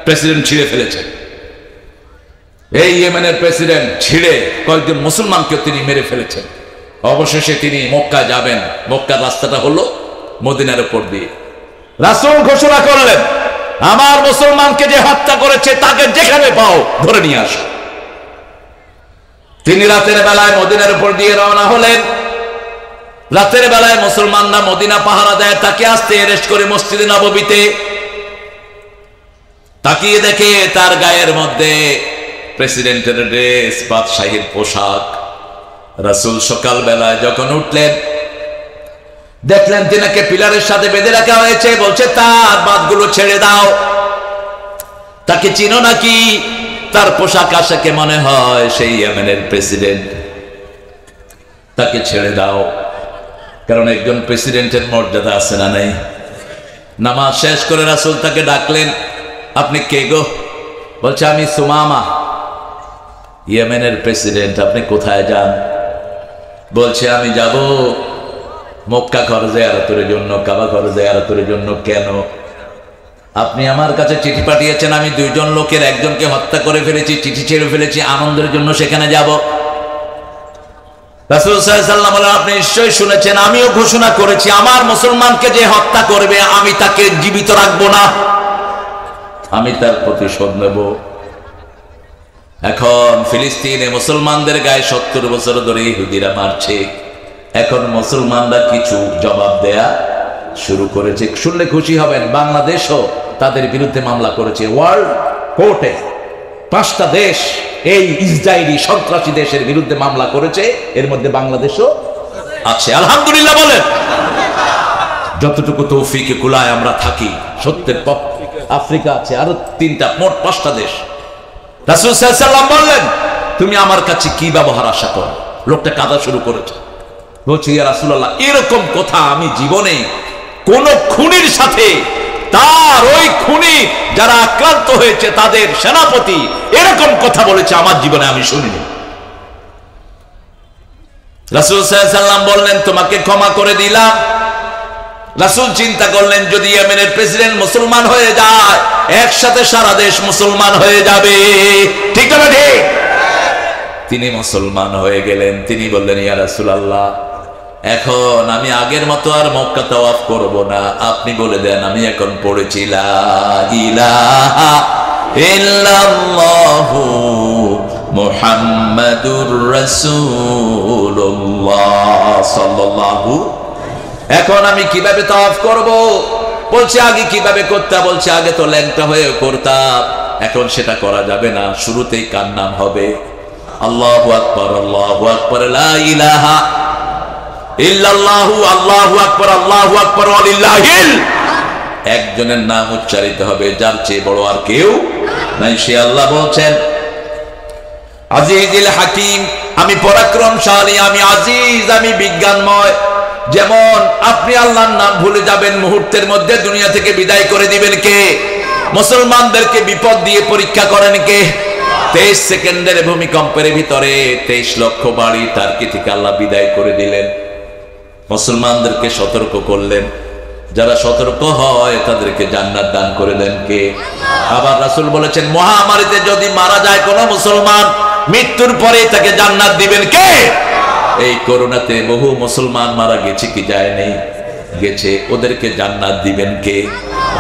প্রেসিডেন্ট ছিঁড়ে ফেলেছেন। এই ইয়েমেনের প্রেসিডেন্ট ছিঁড়ে কয়েকজন মুসলমানকে তিনি মেরে ফেলেছেন। অবশেষে তিনি মক্কা যাবেন, মক্কার রাস্তাটা হলো মদিনার উপর দিয়ে। রাসূল ঘোষণা করলেন, আমার মুসলমানকে যে হত্যা করেছে তাকে যেখানে পাও ধরে নিয়ে আসো। তিনি রাতের বেলায় মদিনার উপর দিয়ে রওনা হলেন। রাতের বেলায় মুসলমানরা মদিনা পাহারা দেয়, তাকে আসতে অ্যারেস্ট করে মসজিদে নববীতে। তাকিয়ে দেখে তার গায়ের মধ্যে প্রেসিডেন্টের ড্রেস, বাদশাহীর পোশাক। রাসূল সকাল বেলায় যখন উঠলেন, দেখলেন তিনাকে পিলারের সাথে বেঁধে রাখা হয়েছে। বলছে, তার বাতগুলো ছেড়ে দাও। তাকে চিনো নাকি? তার পোশাক আশাকে মনে হয় সেই ইয়েমেনের প্রেসিডেন্ট। তাকে ছেড়ে দাও, কারণ একজন প্রেসিডেন্টের মর্যাদা আছে না নাই? নামাজ শেষ করে রাসূল তাকে ডাকলেন, আপনি কে গো? বলছে, আমি সুমামা, ইয়েমেনের প্রেসিডেন্ট। আপনি কোথায় যান? বলছে, আমি যাব মক্কা ঘর জিয়ারতের জন্য, কাবা ঘর জিয়ারতের জন্য। কেন? আপনি আমার কাছে চিঠি পাঠিয়েছেন, আমি 2 জন লোকের একজনকে হত্যা করে ফেলেছি, চিঠি ছেড়ে ফেলেছি, আনন্দের জন্য সেখানে যাব। রাসূল সাল্লাল্লাহু আলাইহি ওয়াসাল্লাম বলেন, আপনি নিশ্চয়ই শুনেছেন, আমিও ঘোষণা করেছি, আমার মুসলমানকে যে হত্যা করবে আমি তাকে জীবিত রাখবো না, আমি তার প্রতিশোধ নেব। এখন ফিলিস্তিনে মুসলমানদের গায়ে 70 বছর ধরে ইহুদিরা মারছে। এখন মুসলমানরা কিছু জবাব দেয়া শুরু করেছে। শুনলে খুশি হবেন, বাংলাদেশও তাদের বিরুদ্ধে মামলা করেছে ওয়ার্ল্ড কোর্টে। 5টা দেশ এই ইসরায়েলি সন্ত্রাসী দেশের বিরুদ্ধে মামলা করেছে, এর মধ্যে বাংলাদেশও আছে। আলহামদুলিল্লাহ বলেন। যতটুকু তৌফিকে কুলায় আমরা থাকি সত্যের পক্ষে। আফ্রিকা আছে, আরো 3টা, মোট 5টা দেশ। রাসূল সাল্লাল্লাহু আলাইহি ওয়াসাল্লাম বললেন, তুমি আমার কাছে কি ব্যবহার আশা করো? লোকটা কাঁদা শুরু করেছে। বলছে, ইয়া রাসূলুল্লাহ, এরকম কথা আমি জীবনে কোন খুনির সাথে, তার ওই খুনি যারা আক্রান্ত হয়েছে তাদের সেনাপতি এরকম কথা বলেছে আমার জীবনে আমি শুনিনি। রাসূল সাল্লাল্লাহু আলাইহি ওয়াসাল্লাম বললেন, তোমাকে ক্ষমা করে দিলাম। রাসূল চিন্তা করলেন, যদি ইয়েমেনের প্রেসিডেন্ট মুসলমান হয়ে যায়, একসাথে সারা দেশ মুসলমান হয়ে যাবে, ঠিক না ঠিক? তিনি মুসলমান হয়ে গেলেন। তিনি বললেন, ইয়া রাসূলুল্লাহ, এখন আমি আগের মতো আর মক্কা তাওয়াফ করব না, আপনি বলে দেন আমি এখন পড়েছি লা ইলাহা ইল্লাল্লাহু মুহাম্মাদুর রাসূলুল্লাহ সাল্লাল্লাহু। এখন আমি কিভাবে তাওয়াফ করব? বলছে, আগে কিভাবে করতাম? বলছে, আগে তো ল্যাংটা হয়ে করতাম, এখন সেটা করা যাবে না। শুরুতেই কার নাম হবে? আল্লাহু আকবার, আল্লাহু আকবার, লা ইলাহা ইল্লাল্লাহু, আল্লাহু আকবার, আল্লাহু আকবার, ওয়ালিল্লাহিল। একজনের নাম উচ্চারিত হবে, যার চেয়ে বড় আর কেউ নাই, সে আল্লাহ। বলছেন, আজিজুল হাকিম, আমি পরাক্রমশালী, আমি আজিজ, আমি বিজ্ঞানময়। যেমন আপনি আল্লাহর নাম ভুলে যাবেন, মুহূর্তের মধ্যে দুনিয়া থেকে বিদায় করে দিবেন কে? মুসলমানদেরকে বিপদ দিয়ে পরীক্ষা করেন কে? 23 সেকেন্ডের ভূমিকম্পের ভিতরে 23 লক্ষ বাড়ি টার্কি থেকে আল্লাহ বিদায় করে দিলেন। মুসলমানদেরকে সতর্ক করলেন, যারা সতর্ক হয় তাদেরকে জান্নাত দান করে দেন কে? আবার রাসূল বলেছেন, মহামারীতে যদি মারা যায় কোন মুসলমান, মৃত্যুর পরে তাকে জান্নাত দিবেন কে? এই করোনাতে বহু মুসলমান মারা গেছে কি যায় নেই? গেছে। ওদেরকে জান্নাত দিবেন কে?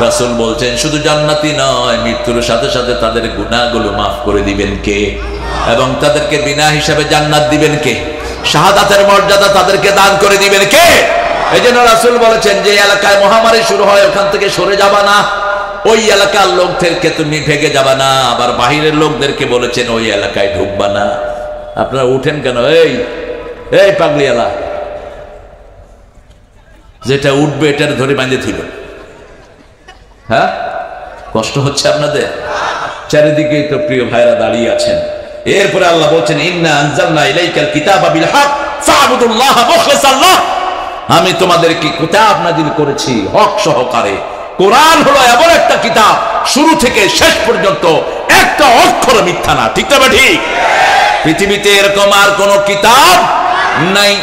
রাসূল বলছেন, শুধু জান্নাতই নয়, মৃত্যুর সাথে সাথে তাদের গুনাহগুলো মাফ করে দিবেন কে? এবং তাদেরকে বিনা হিসাবে জান্নাত দিবেন কে? শাহাদাতের মর্যাদা তাদেরকে দান করে দিবেন কে? এই জন্য রাসূল বলেছেন, যে এলাকায় মহামারী শুরু হয় ওখান থেকে সরে যাবা না, ওই এলাকার লোকদেরকে তুমি ভেগে যাবা না। আবার বাহিরের লোকদেরকে বলেছেন ওই এলাকায় ঢুকবা না। আপনারা উঠেন কেন? এই এই পাগলিয়ালা, যেটা উঠবে এটার ধরে বাঁধে ছিল। হ্যাঁ, কষ্ট হচ্ছে আপনাদের? চারিদিকে তো প্রিয় ভাইরা দাঁড়িয়ে আছেন। এরপরে আল্লাহ বলছেন, ইন্না আনজালনা ইলাইকাল কিতাবা বিল হক ফা'বুদুল্লাহ মুখলিসান লাহ। আমি তোমাদেরকে কিতাব নাযিল করেছি হক সহকারে। কোরআন হলো এমন একটা কিতাব, শুরু থেকে শেষ পর্যন্ত একটা অক্ষর মিথ্যা না। ঠিক না ঠিক? পৃথিবীতে এরকম আর কোন কিতাব নাই।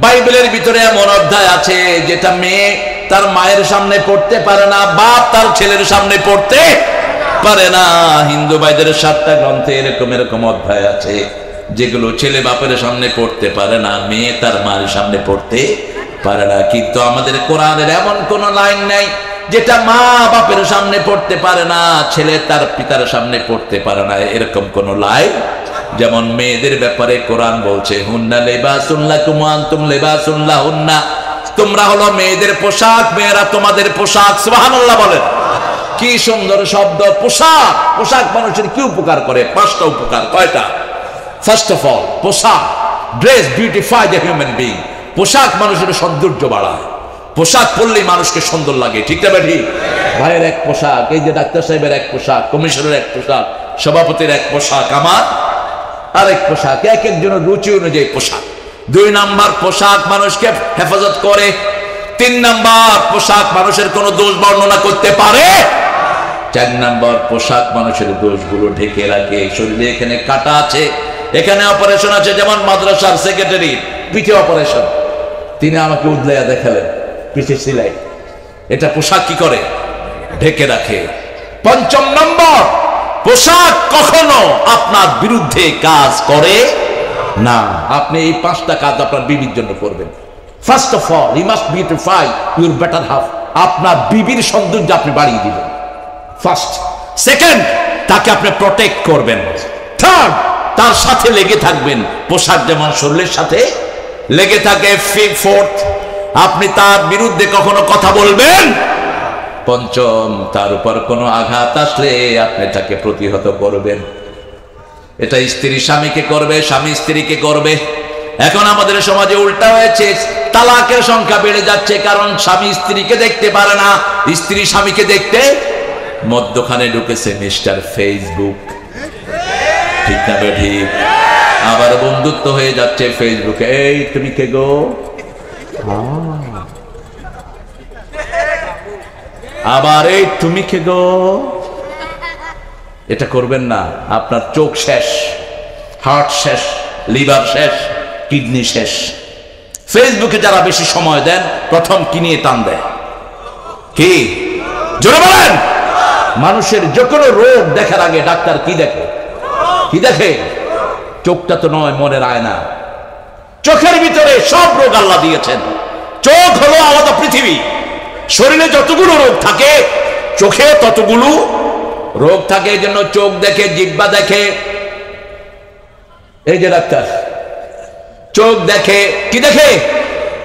বাইবেলের ভিতরে এমন অধ্যায় আছে যেটা মেয়ে তার মায়ের সামনে পড়তে পারে না, বাপ তার ছেলের সামনে পড়তে পারে না। হিন্দু ভাইদের 7টা গ্রন্থে এরকম এরকম অধ্যায় আছে যেগুলো ছেলে বাপের সামনে পড়তে পারে না, মেয়ে তার মায়ের সামনে পড়তে পারে না। কিন্তু আমাদের কোরআনের এমন কোন লাইন নাই যেটা মা বাপের সামনে পড়তে পারে না, ছেলে তার পিতার সামনে পড়তে পারে না, এরকম কোন লাইন। যেমন মেয়েদের ব্যাপারে কোরআন বলছে, হুন্না লিবাসুন লাকুম ওয়া আনতুম লিবাসুন লাহুন্না, তোমরা হলো মেয়েদের পোশাক, মেয়েরা তোমাদের পোশাক। সুবহানাল্লাহ বলেন। কি সুন্দর শব্দ, পোশাক। পোশাক মানুষের কি উপকার করে? 5টা উপকার। কয়টা? ফার্স্ট অফ অল, পোশাক, dress beautify the human being. পোশাক মানুষের সৌন্দর্য বাড়ায়। পোশাক পরলেই মানুষকে সুন্দর লাগে। ঠিক না ঠিক? ভাইয়ের এক পোশাক, এই যে ডাক্তার সাহেবের এক পোশাক, কমিশনের এক পোশাক, সভাপতির এক পোশাক, আমার আরেক পোশাক, এক একজনের রুচি অনুযায়ী পোশাক। 2 নাম্বার, পোশাক মানুষকে হেফাজত করে। 3 নাম্বার, পোশাক মানুষের কোনো দোষ বর্ণনা করতে পারে। 4 নাম্বার, পোশাক মানুষের দোষগুলো ঢেকে রাখে। শরীরে এখানে কাটা আছে, এখানে অপারেশন আছে, যেমন মাদ্রাসার সেক্রেটারি পিঠে অপারেশন, তিনি আমাকে উদলাইয়া দেখালেন পিঠে সেলাই। এটা পোশাক কি করে? ঢেকে রাখে। 5 নম্বর, পোশাক কখনো আপনার বিরুদ্ধে কাজ করে না। আপনি এই 5টা কাজ আপনার বিবির জন্য করবেন। First of all, you must beautify your better half. আপনার বিবির সৌন্দর্য আপনি বাড়িয়ে দিবেন। ফার্স্ট। সেকেন্ড, তাকে আপনি প্রটেক্ট করবেন। থার্ড, তার সাথে লেগে থাকবেন। পোশাক যেমন শরীরের সাথে লেগে থাকে। ফোর্থ, আপনি তার বিরুদ্ধে কখনো কথা বলবেন। 5ম, তার উপর কোনো আঘাত আসলে আপনি তাকে প্রতিহত করবেন। এটা স্ত্রী স্বামীকে করবে, স্বামী স্ত্রীকে করবে। এখন আমাদের সমাজে উল্টা হয়েছে, তালাকের সংখ্যা বেড়ে যাচ্ছে, কারণ স্বামী স্ত্রীকে দেখতে পারে না, স্ত্রী স্বামীকে দেখতে। মধ্যখানে ঢুকেছে মিস্টার ফেসবুক। ঠিক না ঠিক? আবার বন্ধুত্ব হয়ে যাচ্ছে ফেসবুকে। এই তুমি কে গো? আবার এই তুমি কে গো? এটা করবেন না। আপনার চোখ শেষ, হার্ট শেষ, লিভার শেষ, কিডনি শেষ। ফেসবুকে যারা বেশি সময় দেন, প্রথম কি নিয়ে টান দেয়? কি? জোরে বলেন। মানুষের যে কোনো রোগ দেখার আগে ডাক্তার কি দেখে? কি দেখে? চোখটা তো নয়, মনের আয়না। চোখের ভিতরে সব রোগ আল্লাহ দিয়েছেন। চোখ হলো আলাদা পৃথিবী। শরীরে যতগুলো রোগ থাকে, চোখে ততগুলো রোগ থাকে। এই জন্য চোখ দেখে, জিহ্বা দেখে। এই যে ডাক্তার চোখ দেখে, কি দেখে?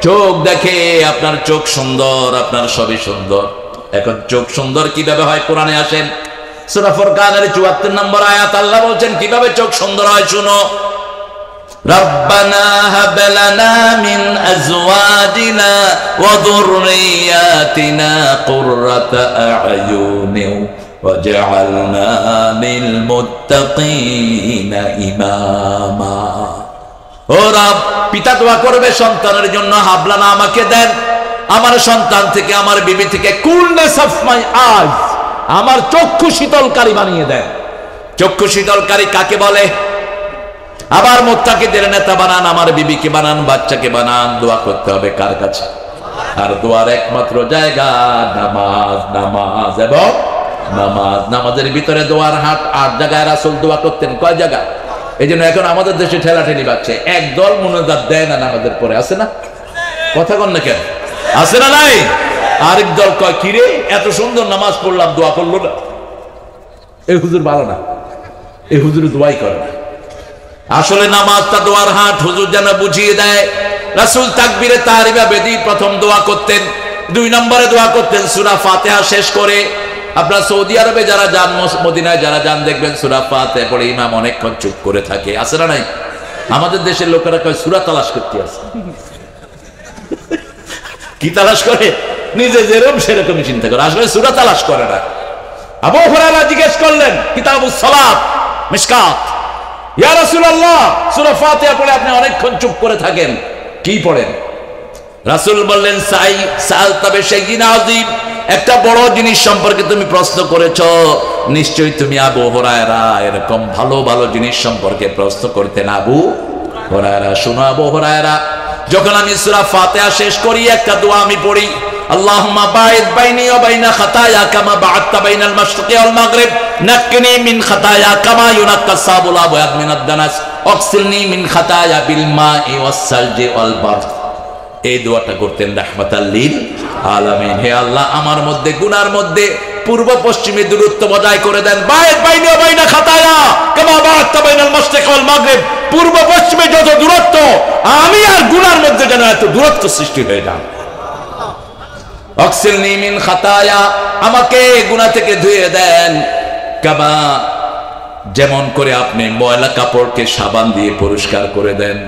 চোখ দেখে। আপনার চোখ সুন্দর, আপনার সবই সুন্দর। এখন চোখ সুন্দর কিভাবে হয়? কোরআনে আসেন, সূরা ফুরকানের 74 নম্বর আয়াত, আল্লাহ বলছেন কিভাবে চোখ সুন্দর হয়, শুনো। রব্বানা হাব লানা মিন আজওয়াজিনা ওয়া যুররিয়াতিনা কুররাতা আ'য়ুনিন وجعلنا للمتقين إماما ও রব পিতা দোয়া করবে সন্তানের জন্য হাবলানা আমাকে দেন আমার সন্তান থেকে আমার বিবি থেকে কুলনেস অফ মাই আইজ আমার চক্ষু শীতলকারী বানিয়ে দেন চক্ষু শীতলকারী কাকে বলে আবার মুত্তাকিদের নেতা বানান আমার বিবিকে বানান বাচ্চাকে বানান দোয়া করতে হবে কার কাছে আর দোয়ার একমাত্র জায়গা নামাজ নামাজ এবং নামাজ নামাজের ভিতরে দোয়ার হাট 8 জায়গায় রাসূল দোয়া করতেন কয় জায়গা এইজন্য এখন আমাদের দেশে ঠেলাঠেলি বাজছে একদল মুনাজাত দেয় না নামাজের পরে আছে না কথা কন না কেন আছে না নাই আরেক দল কয় কি রে এত সুন্দর নামাজ পড়লাম দোয়া করলো না এই হুজুর ভালো না এই হুজুর দোয়াই করে না আসলে নামাজটা দোয়ার হাট হুজুর যেন বুঝিয়ে দেয় রাসূল তাকবীরে তাহরিমা বেদি প্রথম দোয়া করতেন 2 নম্বরে দোয়া করতেন সূরা ফাতিহা শেষ করে আপনারা সৌদি আরবে যারা যান মদিনায় যারা যান দেখবেন সূরা ফাতিহা পড়ে ইমাম অনেকক্ষণ চুপ করে থাকে আছে না নাই আমাদের দেশের লোকেরা কয় সূরা তালাশ করতে আছে কি তালাশ করে নিজে যেরকম সেরকমই চিন্তা করে আসলে সূরা তালাশ করে না আবু হুরায়রা জিজ্ঞেস করলেন কিতাবুস সালাত মিশকাত ইয়া রাসূলুল্লাহ সূরা ফাতিহা পড়ে আপনি অনেকক্ষণ চুপ করে থাকেন কি পড়েন রাসূল বললেন সাআলতা বিশাইইন আযীম একটা বড় জিনিস সম্পর্কে তুমি প্রশ্ন করেছো নিশ্চয়ই তুমি আবু হুরায়রা এরকম ভালো ভালো জিনিস সম্পর্কে প্রশ্ন করতেন আবু হুরায়রা শুনো আবু হুরায়রা যখন আমি সূরা ফাতিহা শেষ করি একটা দোয়া আমি পড়ি আল্লাহুম্মা বাঈদ বাইনি ওয়া বাইনা খাতায়া কামা বা'আদতা বাইনাল মাশরিকি ওয়াল মাগরিব নাক্কিনি মিন খাতায়া কামা ইউনাক্কাস সাবুল আবয়াদ মিনাদ দানাস ওয়াগসিলনি মিন খাতায়া বিল মা'i ওয়াস সালজি ওয়াল বারদ এই দোয়াটা করতেন রাহমাতাল লিল আলামিন হে আল্লাহ আমার মধ্যে গুনার মধ্যে পূর্ব পশ্চিমে দূরত্ব বজায় করে দেন বাঈদ বাইনি ওয়া বাইনা খাতায়া কামা বা'আদতা বাইনাল মাশরিকি ওয়াল মাগরিব পূর্ব পশ্চিমে যত দূরত্ব আমি আর গুনার মধ্যে যেন এত দূরত্ব সৃষ্টি হয়ে যায় অক্সিলনি মিন খাতায়া আমাকে গুনাহ থেকে ধুয়ে দেন কামা যেমন করে আপনি ময়লা কাপড়কে সাবান দিয়ে পরিষ্কার করে দেন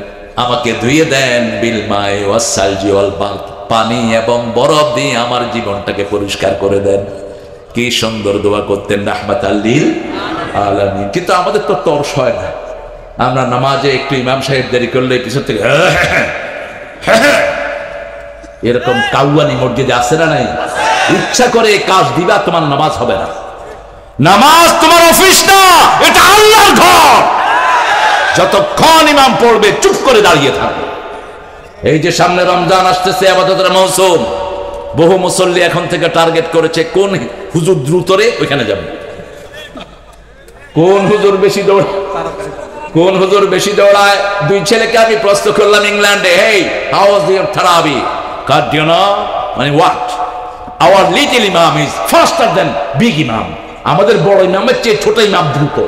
আমাকে ধুয়ে দেন বিল মা'i ওয়াস সালজি ওয়াল বারদ পানি এবং বরফ দিয়ে আমার জীবনটাকে পরিষ্কার করে দেন কি সুন্দর দোয়া করতেন রাহমাতাল লিল আলামিন কিন্তু আমাদের তো তরস হয় না আমরা নামাজে একটু ইমাম সাহেব দেরি করলে পিছন থেকে এরকম কাউয়ানি মসজিদে আছে না নাই ইচ্ছা করে কাজ দিবা তোমার নামাজ হবে না নামাজ তোমার অফিস না এটা আল্লাহর ঘর যতক্ষণ ইমাম পড়বে চুপ করে দাঁড়িয়ে থাকবে এই যে সামনে রমজান আসতেছে ইবাদতের মৌসুম বহু মুসল্লি এখন থেকে টার্গেট করেছে কোন হুজুর দ্রুতরে ওইখানে যাবে কোন হুজুর বেশি দৌড় কোন হুজুর বেশি দৌড়ায় দুই ছেলেকে আমি প্রশ্ন করলাম ইংল্যান্ডে হেই হাউ ওয়াজ ইওর তারাবি God, do you know? মানে what? Our little imam is faster than big imam. আমাদের বড় ইমামের চেয়ে ছোট ইমাম দ্রুত।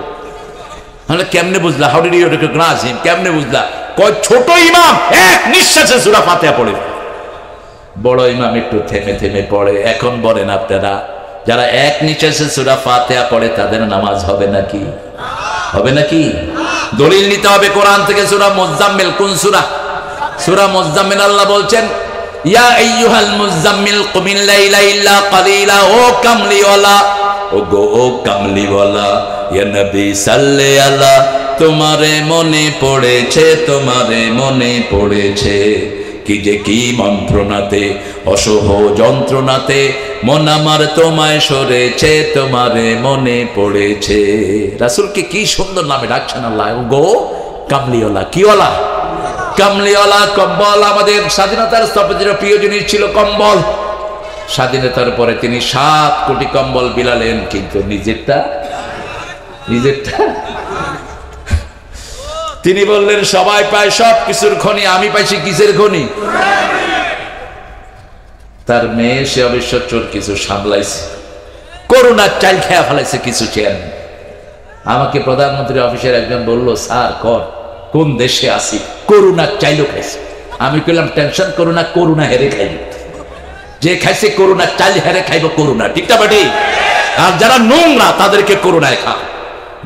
তাহলে কেমনে বুঝলা? How did you recognize him? কেমনে বুঝলা? কয় ছোট ইমাম এক নিঃশ্বাসে সূরা ফাতিহা পড়ে। বড় ইমাম একটু থেমে থেমে পড়ে। এখন বলেন আপনারা যারা এক নিঃশ্বাসে সূরা ফাতিহা পড়ে তাদের নামাজ হবে নাকি? হবে নাকি? দলিল নিতে হবে কোরআন থেকে সূরা মুজাম্মিল কোন সূরা? সূরা মুজাম্মিল আল্লাহ বলছেন ইয়া আইয়ুহাল মুজাম্মিল কুমিল লাইলা ইল্লা কালিলা ও কামলিওয়ালা ও গো ও কামলিওয়ালা ইয়া নবী সাল্লে আলা তোমারে মনে পড়েছে কি যে কি মন্ত্রণাতে অসহ যন্ত্রণাতে মন আমার তোমায় সরেছে তোমারে মনে পড়েছে রাসূলকে কি সুন্দর নামে ডাকছেন আল্লাহ ও গো কামলিওয়ালা কিওয়ালা কামলিওয়ালা কম্বল আমাদের স্বাধীনতার স্থপতির প্রিয় জিনিস ছিল কম্বল স্বাধীনতার পরে তিনি 7 কোটি কম্বল বিলালেন কিন্তু নিজেরটা তিনি বললেন সবাই পায় সব কিছুর খনি আমি পাইছি কিসের খনি তার মেয়ে সে অবশ্য চোর কিছু সামলাইছে করোনার চাল খেয়া ফেলাইছে কিছু চেয়ারম্যান আমাকে প্রধানমন্ত্রী অফিসের একজন বলল স্যার কোন দেশে আছি করোনার চাইলও খাইছে আমি কইলাম টেনশন করোনা হেরে খাইব যে খাইছে করোনা চাল হেরে খাইব করোনা ঠিক না বাটি আর যারা নোংরা তাদেরকে করোনায় খা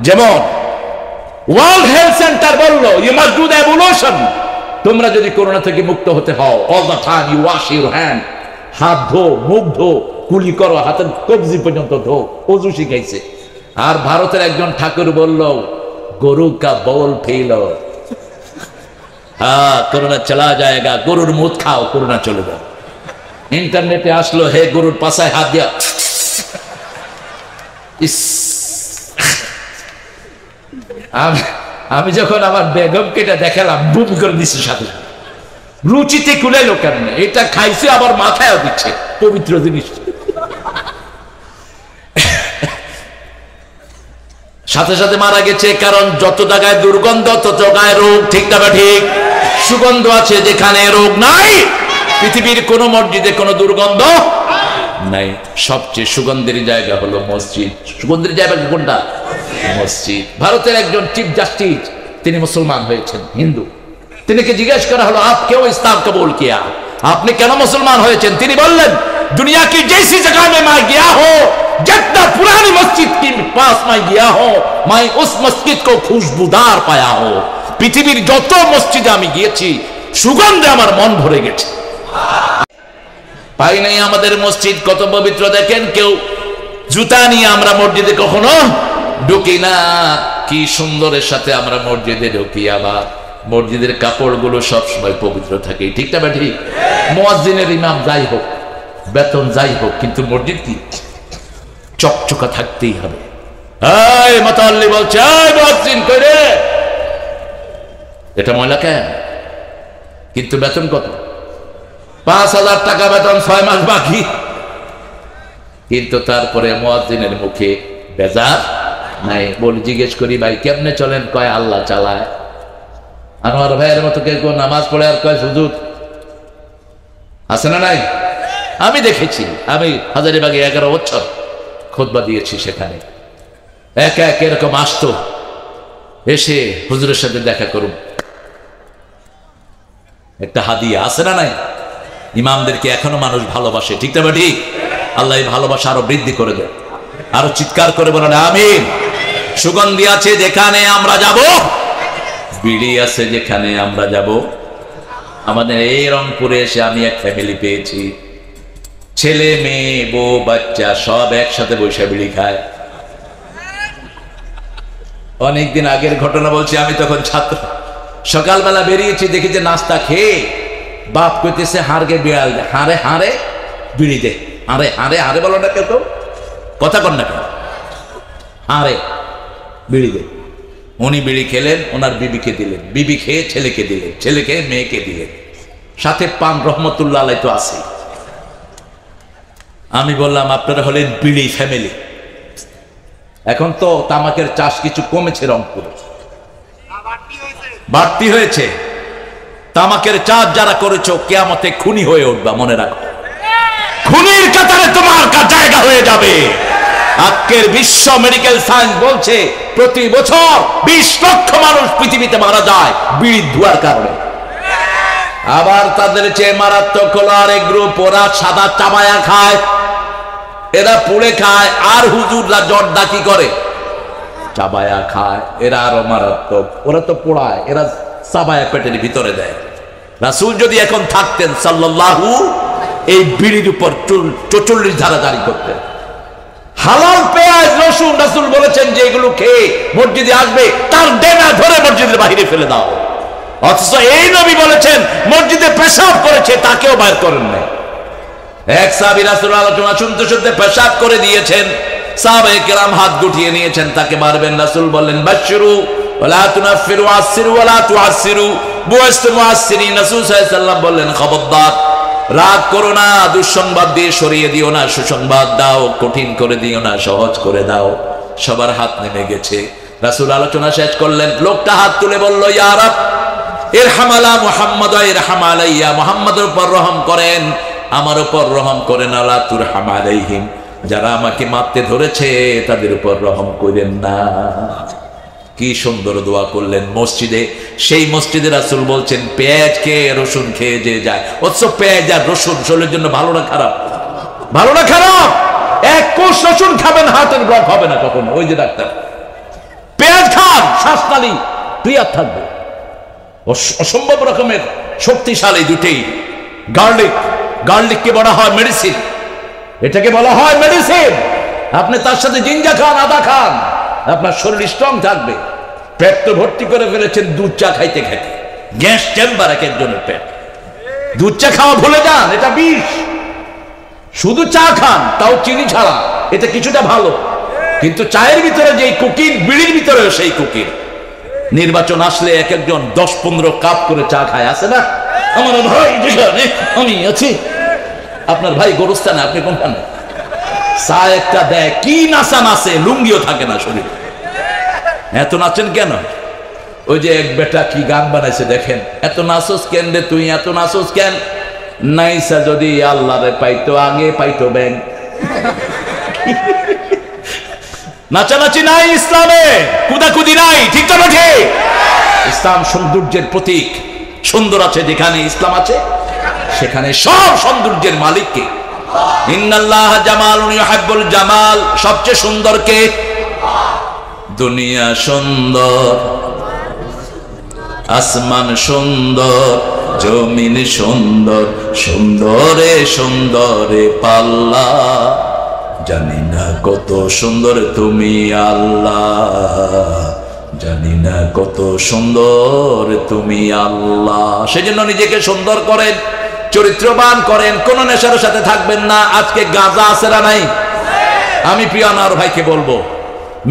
যেমন ওয়ার্ল্ড হেলথ সেন্টার বলল you must do the evolution তোমরা যদি করোনা থেকে মুক্ত হতে হও all the time you wash your hand হাত ধো মুখ ধো কুলি করো, হাতের কবজি পর্যন্ত ধো, অজু শিখাইছে। আর ভারতের একজন ঠাকুর বলল, গরু কা বল ফেলো, হ্যাঁ করোনা চলা যায়গা, গরুর মুখ খাও, করোনা চলে যাও। ইন্টারনেটে আসলো, হে গরুর পাশায় হাত দিয়া, আমি যখন আমার বেগমকে এটা দেখালাম, বুম করে দিচ্ছে সাথে সাথে, রুচিতে কুলাইলো কেন, এটা খাইছে আবার মাথায়ও দিচ্ছে, পবিত্র জিনিস। সাথে সাথে মারা গেছে, কারণ যত জায়গায় দুর্গন্ধ তত জায়গায় রোগ, ঠিক না ঠিক? সুগন্ধ আছে যেখানে রোগ নাই। পৃথিবীর কোন মসজিদে কোনো দুর্গন্ধ নাই। সবচেয়ে সুগন্ধের জায়গা হলো মসজিদ। সুগন্ধের জায়গা কোনটা? মসজিদ। ভারতের একজন চিফ জাস্টিস, তিনি মুসলমান হয়েছেন, হিন্দু। তিনিকে জিজ্ঞেস করা হলো, আপ কেউ ইসলাম কবুল কিয়া, আপনি কেন মুসলমান হয়েছেন? তিনি বললেন, दुनिया की जैसी जगह में मैं गया हो, जितना पुरानी मस्जिद के पास मैं गया हो, मैं उस मस्जिद को खुशबूदार पाया हो। पृथ्वीर যত মসজিদে আমি গিয়েছি, সুগন্ধে আমার মন ভরে গেছে। পাই নাই আমাদের মসজিদ কত পবিত্র দেখেন। কেউ জুতা নিয়ে আমরা মসজিদে কখনো ঢুকি না। কি সুন্দরের সাথে আমরা মসজিদে ঢুকি, আবার মসজিদের কাপড়গুলো সবসময় পবিত্র থাকে, ঠিক না ঠিক? মুয়াজ্জিনের ইমাম যাই হোক, বেতন যাই হোক, কিন্তু মসজিদ কি চকচকা থাকতেই হবে। এই মুতাল্লি বলছে, এই মুয়াজ্জিন কই রে, এটা ময়লা কেন? কিন্তু বেতন কত? ৫,০০০ টাকা বেতন, ৬ মাস বাকি। কিন্তু তারপরে মুয়াজ্জিনের মুখে বেজার নাই। বলি, জিজ্ঞেস করি, ভাই কেমনে চলেন? কয় আল্লাহ চালায়। আনোয়ার ভাইয়ের মতো কেউ নামাজ পড়ে আর কয় হুজুর, আছে না নাই? আমি দেখেছি, আমি হাজারীবাগে 11 বছর খুতবা দিয়েছি, সেখানে একা এক এরকম আসতো, এসে হুজুরের সাথে দেখা করুন, একটা হাদিয়া, আছে না নাই? ইমামদেরকে এখনো মানুষ ভালোবাসে, ঠিক না ঠিক? আল্লাহ ভালোবাসা আরো বৃদ্ধি করে দেয়। আরো চিৎকার করে বলেন আমিন। সুগন্ধি আছে যেখানে আমরা যাব, বিড়ি আছে যেখানে আমরা যাব। আমাদের এই রংপুরে এসে আমি এক ফ্যামিলি পেয়েছি, ছেলে মেয়ে বউ বাচ্চা সব একসাথে বৈশা বিড়ি খায়। অনেকদিন আগের ঘটনা বলছি, আমি তখন ছাত্র, সকালবেলা বেরিয়েছি, দেখি যে নাস্তা খেয়ে বাপ কইতেছে, হাড়কে বিড়াল দে, হাড়ে হাড়ে বিড়ি দে, হাড়ে হাড়ে হাড়ে বলো না কেউ, কথা কর না কেন, হাড়ে বিড়ি দে। উনি বিড়ি খেলেন, ওনার বিবিকে দিলেন, বিবি খেয়ে ছেলেকে দিলেন, ছেলে খেয়ে মেয়েকে দিলেন, সাথে পান রহমতুল্লাহ আলাই তো আছে। আমি বললাম, আপনারা হলেন বিড়ি ফ্যামিলি। এখন তো তামাকের চাষ কিছু কমেছে রংপুরে, বাড়তি হয়েছে। তামাকের চাষ যারা করেছো, কিয়ামতে খুনি হয়ে উঠবা, মনে রাখো। খুনির কাতারে তোমার জায়গা হয়ে যাবে। আজকের বিশ্ব মেডিকেল সায়েন্স বলছে, প্রতি বছর 20 লক্ষ মানুষ পৃথিবীতে মারা যায় বিড়ির ধোঁয়ার কারণে। আবার তাদের চেয়ে মারাত্মক হলো আরেক গ্রুপ, ওরা সাদা চাবায়া খায়, এরা পুড়ে খায়। আর হুজুররা জর্দা কি করে? চাবায়া খায়। এরা আরো মারাত্মক, ওরা তো পোড়ায়, এরা চাবায়া পেটের ভিতরে দেয়। রাসূল যদি এখন থাকতেন সাল্লাল্লাহু, এই বিড়ির উপর 44 ধারা জারি করতেন। হালাল পেঁয়াজ রসুন রাসূল বলেছেন যে এগুলো খেয়ে মসজিদে আসবে, তার ডেনা ধরে মসজিদের বাইরে ফেলে দাও। অথচ এই নবী বলেছেন মসজিদে পেশাব করেছে, তাকেও বাইর করেন নাই। এক সাহাবী রাসূলের আলোচনা শুনতে শুনতে পেশাব করে দিয়েছেন, সাহাবায়ে কেরাম হাত গুটিয়ে নিয়েছেন, তাকে মারবেন। রাসূল বললেন, বাশশিরু ওয়ালা তুনাফিরু, আসিরু ওয়ালা তুআসিরু, বুইস্তু মুআসসিরিন। রাসূল সাল্লাল্লাহু আলাইহি ওয়াসাল্লাম বললেন, খবরদার, রাগ করো না, দুঃসংবাদ দিয়ে সরিয়ে দিও না, সুসংবাদ দাও, কঠিন করে দিও না, সহজ করে দাও। সবার হাত নেমে গেছে। রাসূল আলোচনা শেষ করলেন, লোকটা হাত তুলে বলল, ইয়া রাব ইরহাম আলা মুহাম্মাদ ওয়া ইরহাম আলাইয়া, মুহাম্মাদের উপর রহম করেন, আমার উপর রহম করেন। আলা তুরহাম আলাইহিম, যারা আমাকে মারতে ধরেছে তাদের উপর রহম করেন না। কি সুন্দর দোয়া করলেন মসজিদে। সেই মসজিদে রাসূল বলছেন, পেঁয়াজ খেয়ে রসুন খেয়ে যে যায়, অথচ পেঁয়াজ আর রসুন শরীরের জন্য ভালো না খারাপ? ভালো না খারাপ? এক কোষ রসুন খাবেন, হার্টের ব্লক হবে না কখনো। ওই যে ডাক্তার, পেঁয়াজ খান, শ্বাসনালী ক্লিয়ার থাকবে। অসম্ভব রকমের শক্তিশালী দুটেই। গার্লিককে বলা হয় মেডিসিন। এটাকে বলা হয় মেডিসিন। আপনি তার সাথে জিঞ্জা খান, আদা খান, আপনার শরীর স্ট্রং থাকবে। পেট তো ভর্তি করে ফেলেছেন দুধ চা খাইতে খাইতে, গ্যাস চেম্বার এক একজনের পেট। দুধ চা খাওয়া ভুলে যান, এটা বিষ। শুধু চা খান, তাও চিনি ছাড়া, এটা কিছুটা ভালো। কিন্তু চায়ের ভিতরে যেই কুকির, বিড়ির ভিতরে সেই কুকির। নির্বাচন আসলে এক একজন 10-15 কাপ করে চা খায়, আছে না? আমার ভাই যেখানে আমি আছি, আপনার ভাই গোরস্থানে, আপনি কোনখানে? চা একটা দেয়, কি নাচা নাচে, লুঙ্গিও থাকে না শরীরে। এত নাচেন কেন? ওই যে এক বেটা কি গান বানাইছে দেখেন, এত নাচস কেন রে তুই, এত নাচস কেন? নাইসা যদি আল্লাহরে পাইতো আগে পাইতো ব্যাং। নাচানাচি নাই ইসলামে, কুদাকুদি নাই, ঠিক তো ঠিক? ইসলাম সৌন্দর্যের প্রতীক। সুন্দর আছে যেখানে ইসলাম আছে, সেখানে সব সৌন্দর্যের মালিককে। ইন্নাল্লাহ জামালুন ইউহিব্বুল জামাল। সবচেয়ে সুন্দর কে? দুনিয়া সুন্দর, আসমান সুন্দর, জমিন সুন্দর, সুন্দরে সুন্দরে পাল্লা। জানি না কত সুন্দর তুমি আল্লাহ, জানি না কত সুন্দর তুমি আল্লাহ। সেজন্য নিজেকে সুন্দর করেন, চরিত্রবান করেন, কোন নেশার সাথে থাকবেন না। আজকে গাঁজা আছে না নাই? আমি প্রিয় আনোয়ার ভাইকে বলবো,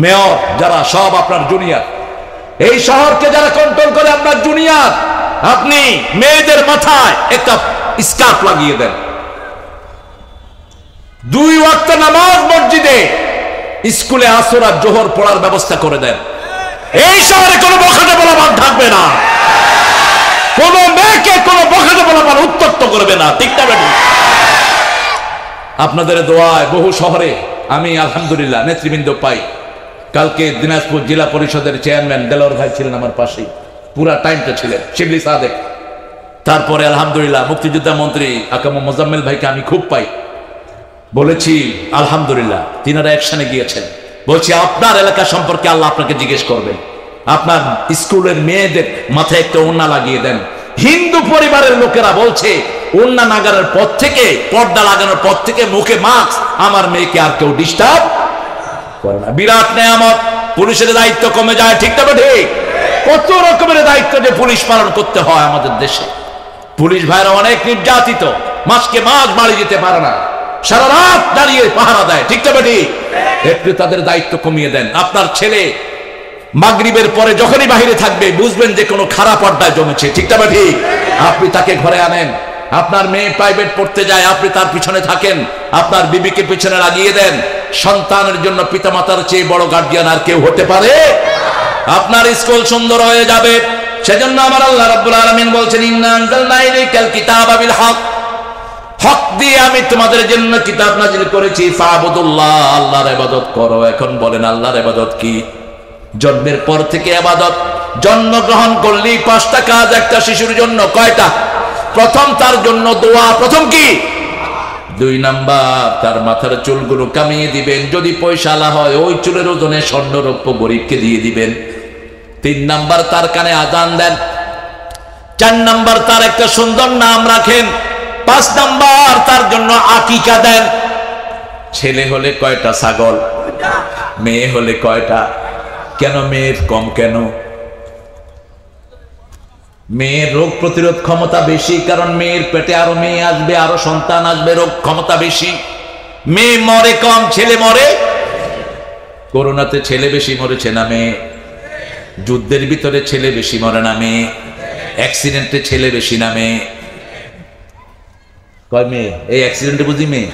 মেয়র যারা সব আপনার জুনিয়র, এই শহরকে যারা কন্ট্রোল করে আপনার জুনিয়র, আপনি মেয়েদের মাথায় একটা স্কার্ফ লাগিয়ে দেন। 2 ওয়াক্ত নামাজ মসজিদে, স্কুলে আসর আর জোহর পড়ার ব্যবস্থা করে দেন। এই শহরে কোনো বখাটে বলাবান থাকবে না, কোন মেয়েকে কোনো বখাটে বলাবান উত্তক্ত করবে না, ঠিক না বেটি? আপনাদের দোয়ায় বহু শহরে আমি আলহামদুলিল্লাহ নেতৃবৃন্দ পাই। কালকে দিনাজপুর জেলা পরিষদের চেয়ারম্যান দেলোয়ার ভাই ছিলেন আমার পাশেই, পুরা টাইমটা ছিলেন, শিবলি সাদেক। তারপরে আলহামদুলিল্লাহ মুক্তিযোদ্ধা মন্ত্রী আকাম মোজাম্মেল ভাইকে আমি খুব পাই। বলেছি আলহামদুলিল্লাহ, তিনারা অ্যাকশনে গিয়েছেন। বলছি আপনার এলাকা সম্পর্কে আল্লাহ আপনাকে জিজ্ঞেস করবেন। আপনার স্কুলের মেয়েদের মাথায় একটা ওড়না লাগিয়ে দেন। হিন্দু পরিবারের লোকেরা বলছে ওড়না নাগানোর পর থেকে, পর্দা লাগানোর পর থেকে মুখে মাস্ক, আমার মেয়েকে আর কেউ ডিস্টার্ব করে না। বিরাট নেয়ামত। পুলিশের দায়িত্ব কমে যায়, ঠিক না ঠিক? কত রকমের দায়িত্ব যে পুলিশ পালন করতে হয় আমাদের দেশে। পুলিশ ভাইরা অনেক নির্যাতিত, মাসকে মাস বাড়ি যেতে পারে না, সারা রাত দাঁড়িয়ে পাহারা দেয়, ঠিক না ঠিক? একটু তাদের দায়িত্ব কমিয়ে দেন। আপনার ছেলে মাগরিবের পরে যখনই বাহিরে থাকবে, বুঝবেন যে কোনো খারাপ আড্ডায় জমেছে, ঠিক না ঠিক? আপনি তাকে ঘরে আনেন। আপনার মেয়ে প্রাইভেট পড়তে যায়, আপনি তার পিছনে থাকেন, আপনার বিবিকে পিছনে লাগিয়ে দেন। সন্তানের জন্য পিতামাতার চেয়ে বড় গার্ডিয়ান আর কেউ হতে পারে? আপনার স্কুল সুন্দর হয়ে যাবে। সেজন্য আমার আল্লাহ রাব্বুল আলামিন বলছেন, ইন্না আনজালনা ইলাইকাল কিতাবা বিল হক। হক দিয়ে আমি তোমাদের জন্য কিতাব নাজিল করেছি। ফাবুদুল্লাহ, আল্লাহর ইবাদত করো। এখন বলেন আল্লাহর ইবাদত কি? জন্মের পর থেকে ইবাদত। জন্মগ্রহণ করলেই 5টা কাজ একটা শিশুর জন্য। কয়টা? প্রথম তার জন্য দোয়া। প্রথম কি? 2 নাম্বার তার মাথার চুলগুলো কামিয়ে দিবেন। যদি পয়সালা হয় ওই চুলের ওজনে স্বর্ণ রৌপ্য গরিবকে দিয়ে দিবেন। 3 নাম্বার তার কানে আজান দেন। 4 নাম্বার তার একটা সুন্দর নাম রাখেন। 5 নাম্বার তার জন্য আকিকা দেন। ছেলে হলে কয়টা ছাগল, মেয়ে হলে কয়টা? কেন মেয়ের কম কেন? মেয়ের রোগ প্রতিরোধ ক্ষমতা বেশি, কারণ মেয়ের পেটে আরো মেয়ে আসবে, আরো সন্তান আসবে, রোগ ক্ষমতা বেশি। মেয়ে মরে কম, ছেলে মরে। করোনাতে ছেলে বেশি মরেছে না মেয়ে? যুদ্ধের ভিতরে ছেলে বেশি মরে না মেয়ে? অ্যাক্সিডেন্টে ছেলে বেশি না মেয়ে? কয় মেয়ে? এই অ্যাক্সিডেন্টে বুঝি মেয়ে?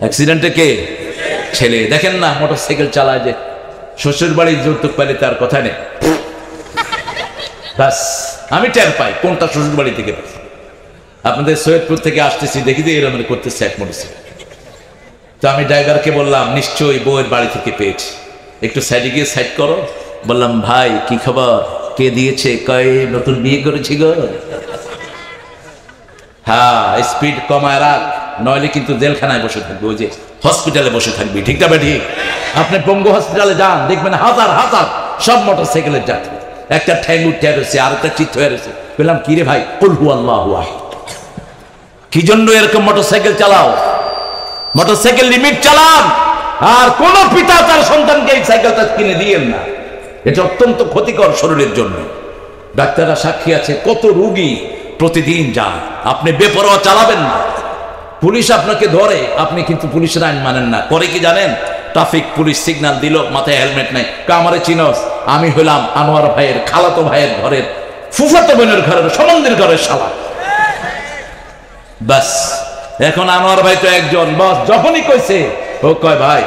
অ্যাক্সিডেন্টে কে? ছেলে। দেখেন না মোটরসাইকেল চালায় যে, শ্বশুর বাড়ির যৌতুক পাইলে তার কথা নেই। বাস আমি টের পাই কোনটা শ্বশুর বাড়ি থেকে পাই। আপনাদের সৈয়দপুর থেকে আসতেছি, দেখি যে এরকম করতেছে এক মোটরসাইকেল। তো আমি ড্রাইভারকে বললাম, নিশ্চয়ই বউয়ের বাড়ি থেকে পেয়েছি, একটু সাইডে গিয়ে সাইড করো। বললাম, ভাই কি খবর, কে দিয়েছে? কয় নতুন বিয়ে করেছি গো। হ্যাঁ, স্পিড কমায় রাখ, নইলে কিন্তু জেলখানায় বসে থাকবে, ওই যে হসপিটালে বসে থাকবি, ঠিক না ঠিক? আপনি পঙ্গু হসপিটালে যান, দেখবেন হাজার হাজার সব মোটরসাইকেলের যাত্রী। একটা ঠ্যাং উঠে রয়েছে, আর একটা চিত হয়ে রয়েছে। বললাম, কিরে ভাই? কুল হু আল্লাহু আহাদ। কি জন্য এরকম মোটরসাইকেল চালাও? মোটরসাইকেল লিমিট চালান। আর কোন পিতা তার সন্তানকে এই সাইকেলটা কিনে দিয়েন না, এটা অত্যন্ত ক্ষতিকর শরীরের জন্য। ডাক্তাররা সাক্ষী আছে, কত রোগী প্রতিদিন যান। আপনি বেপরোয়া চালাবেন না। পুলিশ আপনাকে ধরে, আপনি কিন্তু পুলিশের আইন মানেন না। করে কি জানেন? ট্রাফিক পুলিশ সিগন্যাল দিল, মাথায় হেলমেট নাই, আমারে চিনস? আমি হইলাম আনোয়ার ভাইয়ের খালাতো ভাইয়ের ঘরের ফুফাতো বোনের ঘরের সম্বন্ধের ঘরের শালা। বাস, এখন আনোয়ার ভাই তো একজন বস। যখনই কইছে ও কয় ভাই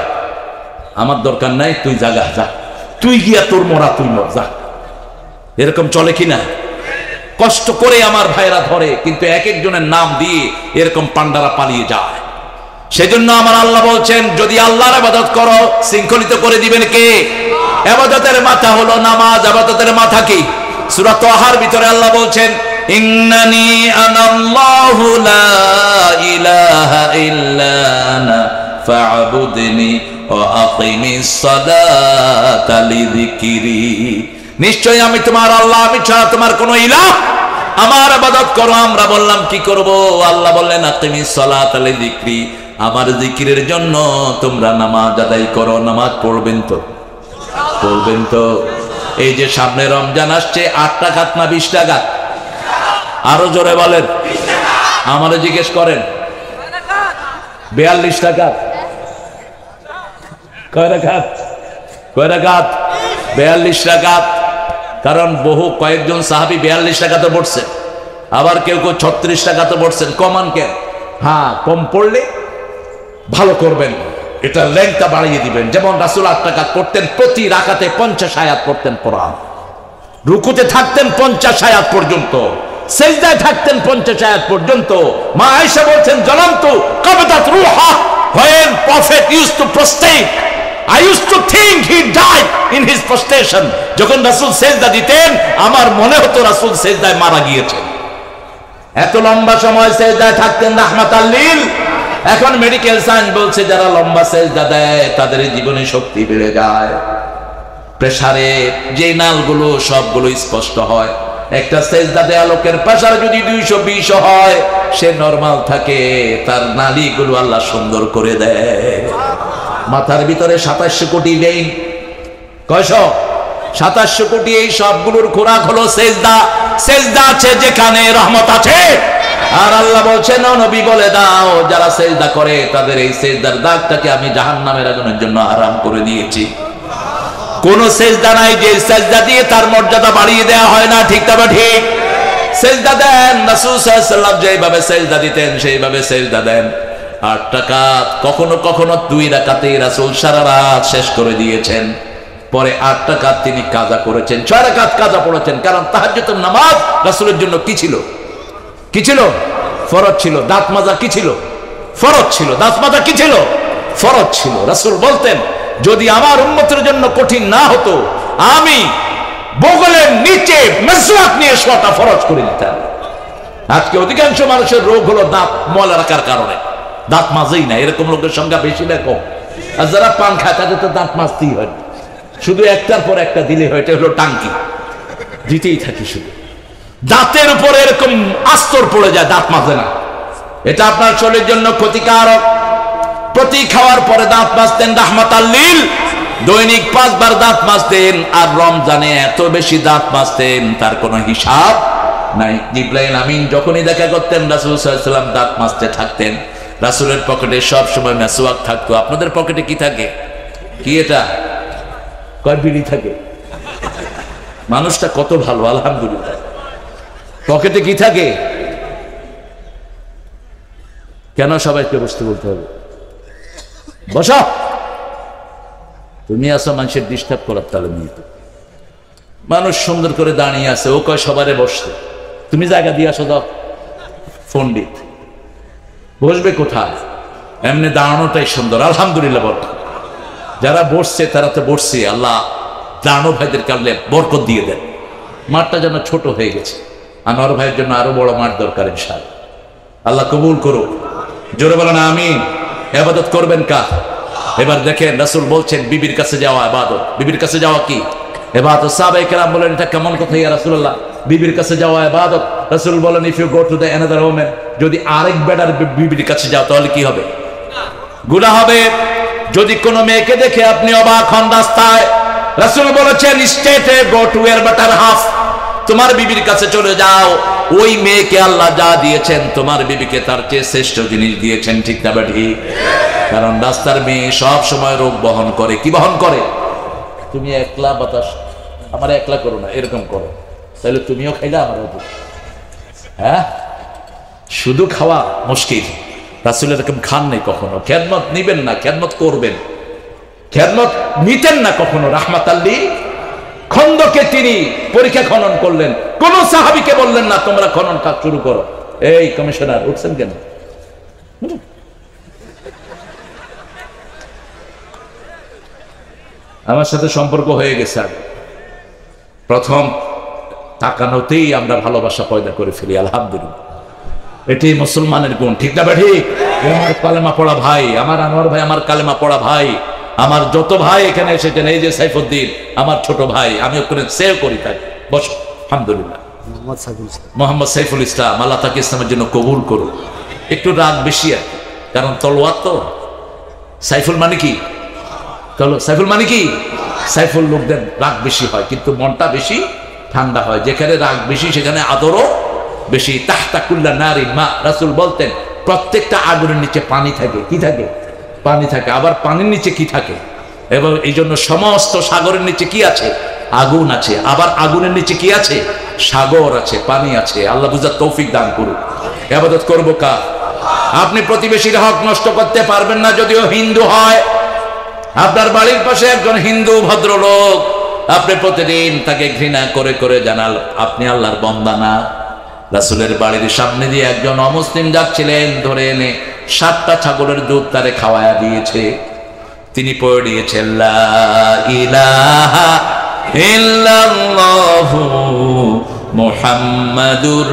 আমার দরকার নাই, তুই জাগা যা, তুই গিয়া তোর মরা তুই মর যা। এরকম চলে কিনা? কষ্ট করে আমার ভাইরা ধরে, কিন্তু এক একজনের নাম দিয়ে এরকম পান্ডারা পালিয়ে যায়। সেজন্য আমার আল্লাহ বলছেন, যদি আল্লাহর ইবাদত করো শৃঙ্খলিত করে দিবেন কে? ইবাদতের মাথা হলো নামাজ। ইবাদতের মাথা কি? সূরা তাহার ভিতরে আল্লাহ বলছেন, ইন্নানি আনাল্লাহু লা ইলাহা ইল্লা আনা ফা'বুদনি ওয়া আকিমিস সালাতা লিযিকরি। নিশ্চয় আমি তোমার আল্লাহ, আমি ছাড়া তোমার কোনো ইলাহ, আমার ইবাদত করো। আমরা বললাম কি করব? আল্লাহ বললেন আকিমিস সালাতা লিযিকরি, আমার জিকিরের জন্য তোমরা নামাজ আদায় করো। নামাজ পড়বেন তো? পড়বেন তো? এই যে সামনে রমজান আসছে, 8 টাকাত না 20 টাকা? আরো জোরে বলেন। আমারে জিজ্ঞেস করেন 42 টাকা। কয় রাকাত? কয় রাকাত? 42 রাকাত। কারণ কয়েকজন সাহাবী 42 টাকাতে পড়ছেন, আবার কেউ কেউ 36 টাকাতে পড়ছেন। কমান কেন? হ্যাঁ, কম পড়লে ভালো করবেন, এটা লেংথটা বাড়িয়ে দিবেন। যেমন রাসূল 8 টাকা পড়তেন, প্রতি রাকাতে 50 আয়াত পড়তেন কোরআন। রুকুতে থাকতেন 50 আয়াত পর্যন্ত, সিজদায় থাকতেন 50 আয়াত পর্যন্ত। মা আয়েশা বলছেন, জ্বলন্ত কবদাত রূহা, when prophet used to prostrate, I used to think he died in his prostration. যখন রাসূল সিজদা দিতেন, আমার মনে হতো রাসূল সিজদায় মারা গিয়েছেন। এত লম্বা সময় সিজদায় থাকতেন রাহমাতাল লিল। এখন মেডিকেল সায়েন্স বলছে, যারা লম্বা সিজদা দেয় তাদের জীবনে শক্তি বেড়ে যায়। প্রেসারে যে নালগুলো সবগুলো স্পষ্ট হয়। একটা সিজদা দেয়া লোকের প্রেসার যদি 220 হয়, সে নরমাল থাকে, তার নালীগুলো আল্লাহ সুন্দর করে দেয়। মাথার ভিতরে 2700 কোটি ভেইন। কয়শো? 2700 কোটি। এই সবগুলোর খোরাক হলো সিজদা। সিজদা আছে যেখানে রহমত আছে। আর আল্লাহ বলছেন, ও নবী বলে দাও, যারা সিজদা করে তাদের এই সিজদার দাগটাকে আমি জাহান্নামের আগুনের জন্য হারাম করে দিয়েছি। কোন সিজদা নাই যে সিজদা দিয়ে তার মর্যাদা বাড়িয়ে দেওয়া হয় না। ঠিক তবে ঠিক সিজদা দেন। রাসূল সাল্লাল্লাহু আলাইহি ওয়াসাল্লাম যেভাবে সিজদা দিতেন সেইভাবে সিজদা দেন। 8 রাকাত, কখনো কখনো 2 রাকাতে রাসূল সারা রাত শেষ করে দিয়েছেন। পরে 8 রাকাত তিনি কাজা করেছেন, 6 রাকাত কাজা পড়েছেন। কারণ তাহাজ্জুদের নামাজ রাসূলের জন্য কি ছিল? কি ছিল? ফরজ ছিল। দাঁত মাজা কি ছিল? ফরজ ছিল। দাঁত মাজা কি ছিল? ফরজ ছিল। রাসূল বলতেন, যদি আমার উম্মতের জন্য কঠিন না হতো, আমি বগলের নিচে মেসওয়াক নিয়ে শোয়াটা ফরজ করে দিতাম। আজকে অধিকাংশ মানুষের রোগ হলো দাঁত ময়লা রাখার কারণে, দাঁত মাজেই না। এরকম লোকের সংখ্যা বেশি না কম? আর যারা পান খায় তাদের তো দাঁত মাজতেই হয়, শুধু একটার পর একটা দিলে হয়। এটা হলো টাঙ্কি, দিতেই থাকি শুধু। দাঁতের উপরে এরকম আস্তর পড়ে যায়, দাঁত মাজে না। এটা আপনার শরীরের জন্য ক্ষতিকারক। প্রতি খাওয়ার পরে দাঁত মাজতেন রাহমাতাল লিল। দৈনিক 5 বার দাঁত মাজতেন। আর রমজানে এত বেশি দাঁত মাজতেন তার কোনো হিসাব নাই। জিবরাইল আমিন যখনই দেখা করতেন রাসূল সাল্লাল্লাহু আলাইহি ওয়াসাল্লাম দাঁত মাজতে থাকতেন। রাসূলের পকেটে সব সময় মেসওয়াক থাকতো। আপনাদের পকেটে কি থাকে? কি এটা? কয় বিড়ি থাকে? মানুষটা কত ভালো, আলহামদুলিল্লাহ। পকেটে কি থাকে? কেন সবাইকে বসতে বলতে হবে? বসো। তুমি আসো মানুষের ডিস্টার্ব করার তালে নিয়ে। মানুষ সুন্দর করে দাঁড়িয়ে আছে, ও কয় সবারে বসতে। তুমি জায়গা দিয়ে আসো। দাও পণ্ডিত বসবে কোথায়? এমনি দাঁড়ানোটাই সুন্দর, আলহামদুলিল্লাহ। বল, যারা বসছে তারা তো বসছে। আল্লাহ দাঁড়ানো ভাইদের কারণে বরকত দিয়ে দেন। মাঠটা যেন ছোট হয়ে গেছে। আনোয়ার ভাইয়ের জন্য আরো বড় মাঠ দরকার ইনশাআল্লাহ। আল্লাহ কবুল করুক। জোরে বলেন আমিন। ইবাদত করবেন কার? এবার দেখেন রাসূল বলছেন বিবির কাছে যাওয়া ইবাদত। বিবির কাছে যাওয়া কি ইবাদত? সাহাবায়ে কেরাম বলেন, এটা কেমন কথা ইয়া রাসূলুল্লাহ? বিবির কাছে যাওয়া ইবাদত। রাসূল বলেন, if you go to the another woman যদি আরেক বেটার বিবির কাছে যাও তাহলে কি হবে? গুনাহ হবে। যদি কোনো মেয়েকে দেখে আপনি অবাক হন রাস্তায়, রাসূল বলেছেন স্টেটে গো টু এর বেটার হাফ, তোমার বিবির কাছে চলে যাও। ওই মেয়েকে আল্লাহ যা দিয়েছেন তোমার বিবিকে তার চেয়ে শ্রেষ্ঠ জিনিস দিয়েছেন, ঠিক না বেটি? কারণ রাস্তার মেয়ে সব সময় রোগ বহন করে। কি বহন করে? তুমি একলা বাতাস, আমার একলা করো না, এরকম করো, তাহলে তুমিও খাইলে আমারও। হ্যাঁ, শুধু খাওয়া মুশকিল। রাসূল এরকম খান নাই কখনো। খেদমত নিবেন না, খেদমত করবেন। খেদমত নিতেন না কখনো। রাহমাতাল লিল খন্দকে তিনি পরীক্ষা খনন করলেন, কোন সাহাবীকে বললেন না তোমরা খনন কাজ শুরু করো। এই কমিশনার উঠছেন কেন? আমার সাথে সম্পর্ক হয়ে গেছে, প্রথম তাকানোতেই আমরা ভালোবাসা পয়দা করে ফেলি। আলহামদুলিল্লাহ, এটি মুসলমানের গুণ, ঠিক না ঠিক? আমার কালেমা পড়া ভাই, আমার আনোয়ার ভাই, আমার কালেমা পড়া ভাই, আমার যত ভাই এখানে এসেছেন, এই যে সাইফুদ্দিন আমার ছোট ভাই, আমি ওখানে সেভ করি তাই। বস, আলহামদুলিল্লাহ। মোহাম্মদ সাইফুল ইসলাম, আল্লাহ তাকে ইসলামের জন্য কবুল করুন। একটু রাগ বেশি আর, কারণ তলোয়ার তো। সাইফুল মানে কি? সাইফুল মানে কি? সাইফুল লোকদের রাগ বেশি হয়, কিন্তু মনটা বেশি ঠান্ডা হয়। যেখানে রাগ বেশি সেখানে আদরও বেশি। তাহতা কুল্লা নারিন মা, রাসূল বলতেন প্রত্যেকটা আগুনের নিচে পানি থাকে। কি থাকে? পানি থাকে। আবার পানির নিচে কি থাকে? এবং এই জন্য সমস্ত সাগরের নিচে কি আছে? আগুন আছে। আবার আগুনের নিচে কি আছে? সাগর আছে, পানি আছে। আল্লাহ বুঝার তৌফিক দান করুন। ইবাদত করব কার? আপনি প্রতিবেশীর হক নষ্ট করতে পারবেন না, যদিও হিন্দু হয়। আপনার বাড়ির পাশে একজন হিন্দু ভদ্রলোক, আপনি প্রতিদিন তাকে ঘৃণা করে করে জানাল আপনি আল্লাহর বান্দা না। রাসূলের বাড়ির সামনে দিয়ে একজন অমুসলিম যাচ্ছিলেন, ধরে এনে 7টা ছাগলের দুধ তারে খাওয়ায়া দিয়েছে। তিনি পড়ে দিয়েছেন লা ইলাহা ইল্লাল্লাহু মুহাম্মাদুর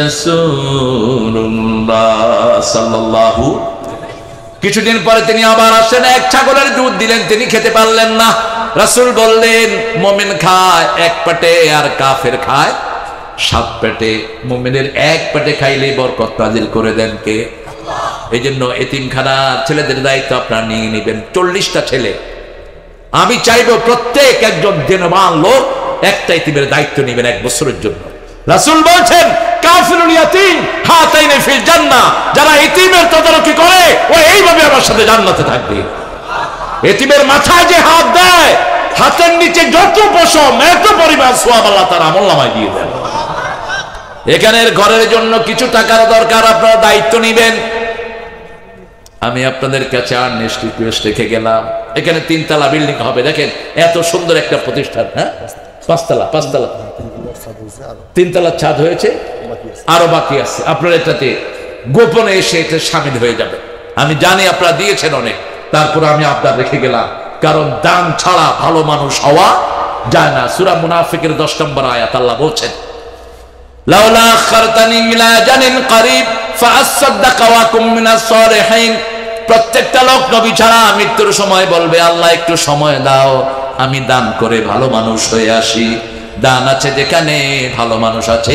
রাসূলুল্লাহ সাল্লাল্লাহু। কিছুদিন পরে তিনি আবার আসেন, এক ছাগলের দুধ দিলেন, তিনি খেতে পারলেন না। রাসূল বললেন মুমিন খায় এক পেটে আর কাফের খায় 7 পেটে। মুমিনের এক পেটে খাইলেই বরকত নাজিল করে দেন কে? এই জন্য এতিমখানা ছেলেদের দায়িত্ব আপনারা নিয়ে নেবেন। 40টা ছেলে, আমি চাইবো প্রত্যেক একজন দিনবান লোক একটা এতিমের দায়িত্ব নেবেন 1 বছরের জন্য। রাসূল বলছেন কাফিরুল ইয়াতীম হাতাইনি ফিল জান্নাহ, যারা এতিমের তদারকি করে ও এইভাবে আমার সাথে জান্নাতে থাকবে। এতিমের মাথায় যে হাত দেয়, হাতের নিচে যত পশম এত পরিমাণ সওয়াব আল্লাহ তার আমলনামায় দিয়ে দেন। এখানের ঘরের জন্য কিছু টাকার দরকার, আপনারা দায়িত্ব নেবেন। আমি আপনাদের কাছে আর নেক্সট রিকোয়েস্ট রেখে গেলাম, এখানে 3 তলা বিল্ডিং হবে। দেখেন এত সুন্দর একটা প্রতিষ্ঠান। হ্যাঁ, 5 তলা 3 তলার ছাদ হয়েছে, আরো বাকি আছে। আপনারা এটাতে গোপনে এসে এটা শামিল হয়ে যাবে। আমি জানি আপনারা দিয়েছেন অনেক, তারপর আমি আপনার রেখে গেলাম, কারণ দান ছাড়া ভালো মানুষ হওয়া যায় না। সূরা মুনাফিকের 10 নম্বর আয়াত আল্লাহ বলছেন লাউলা আখারতানি ইলা আজালিন করিব ফাআসাদদাকা ওয়া কুম মিনাস সালিহিন। প্রত্যেকটা লোক নবী ছাড়া মৃত্যুর সময় বলবে আল্লাহ একটু সময় দাও, আমি দান করে ভালো মানুষ হয়ে আসি। দান আছে যেখানে ভালো মানুষ আছে।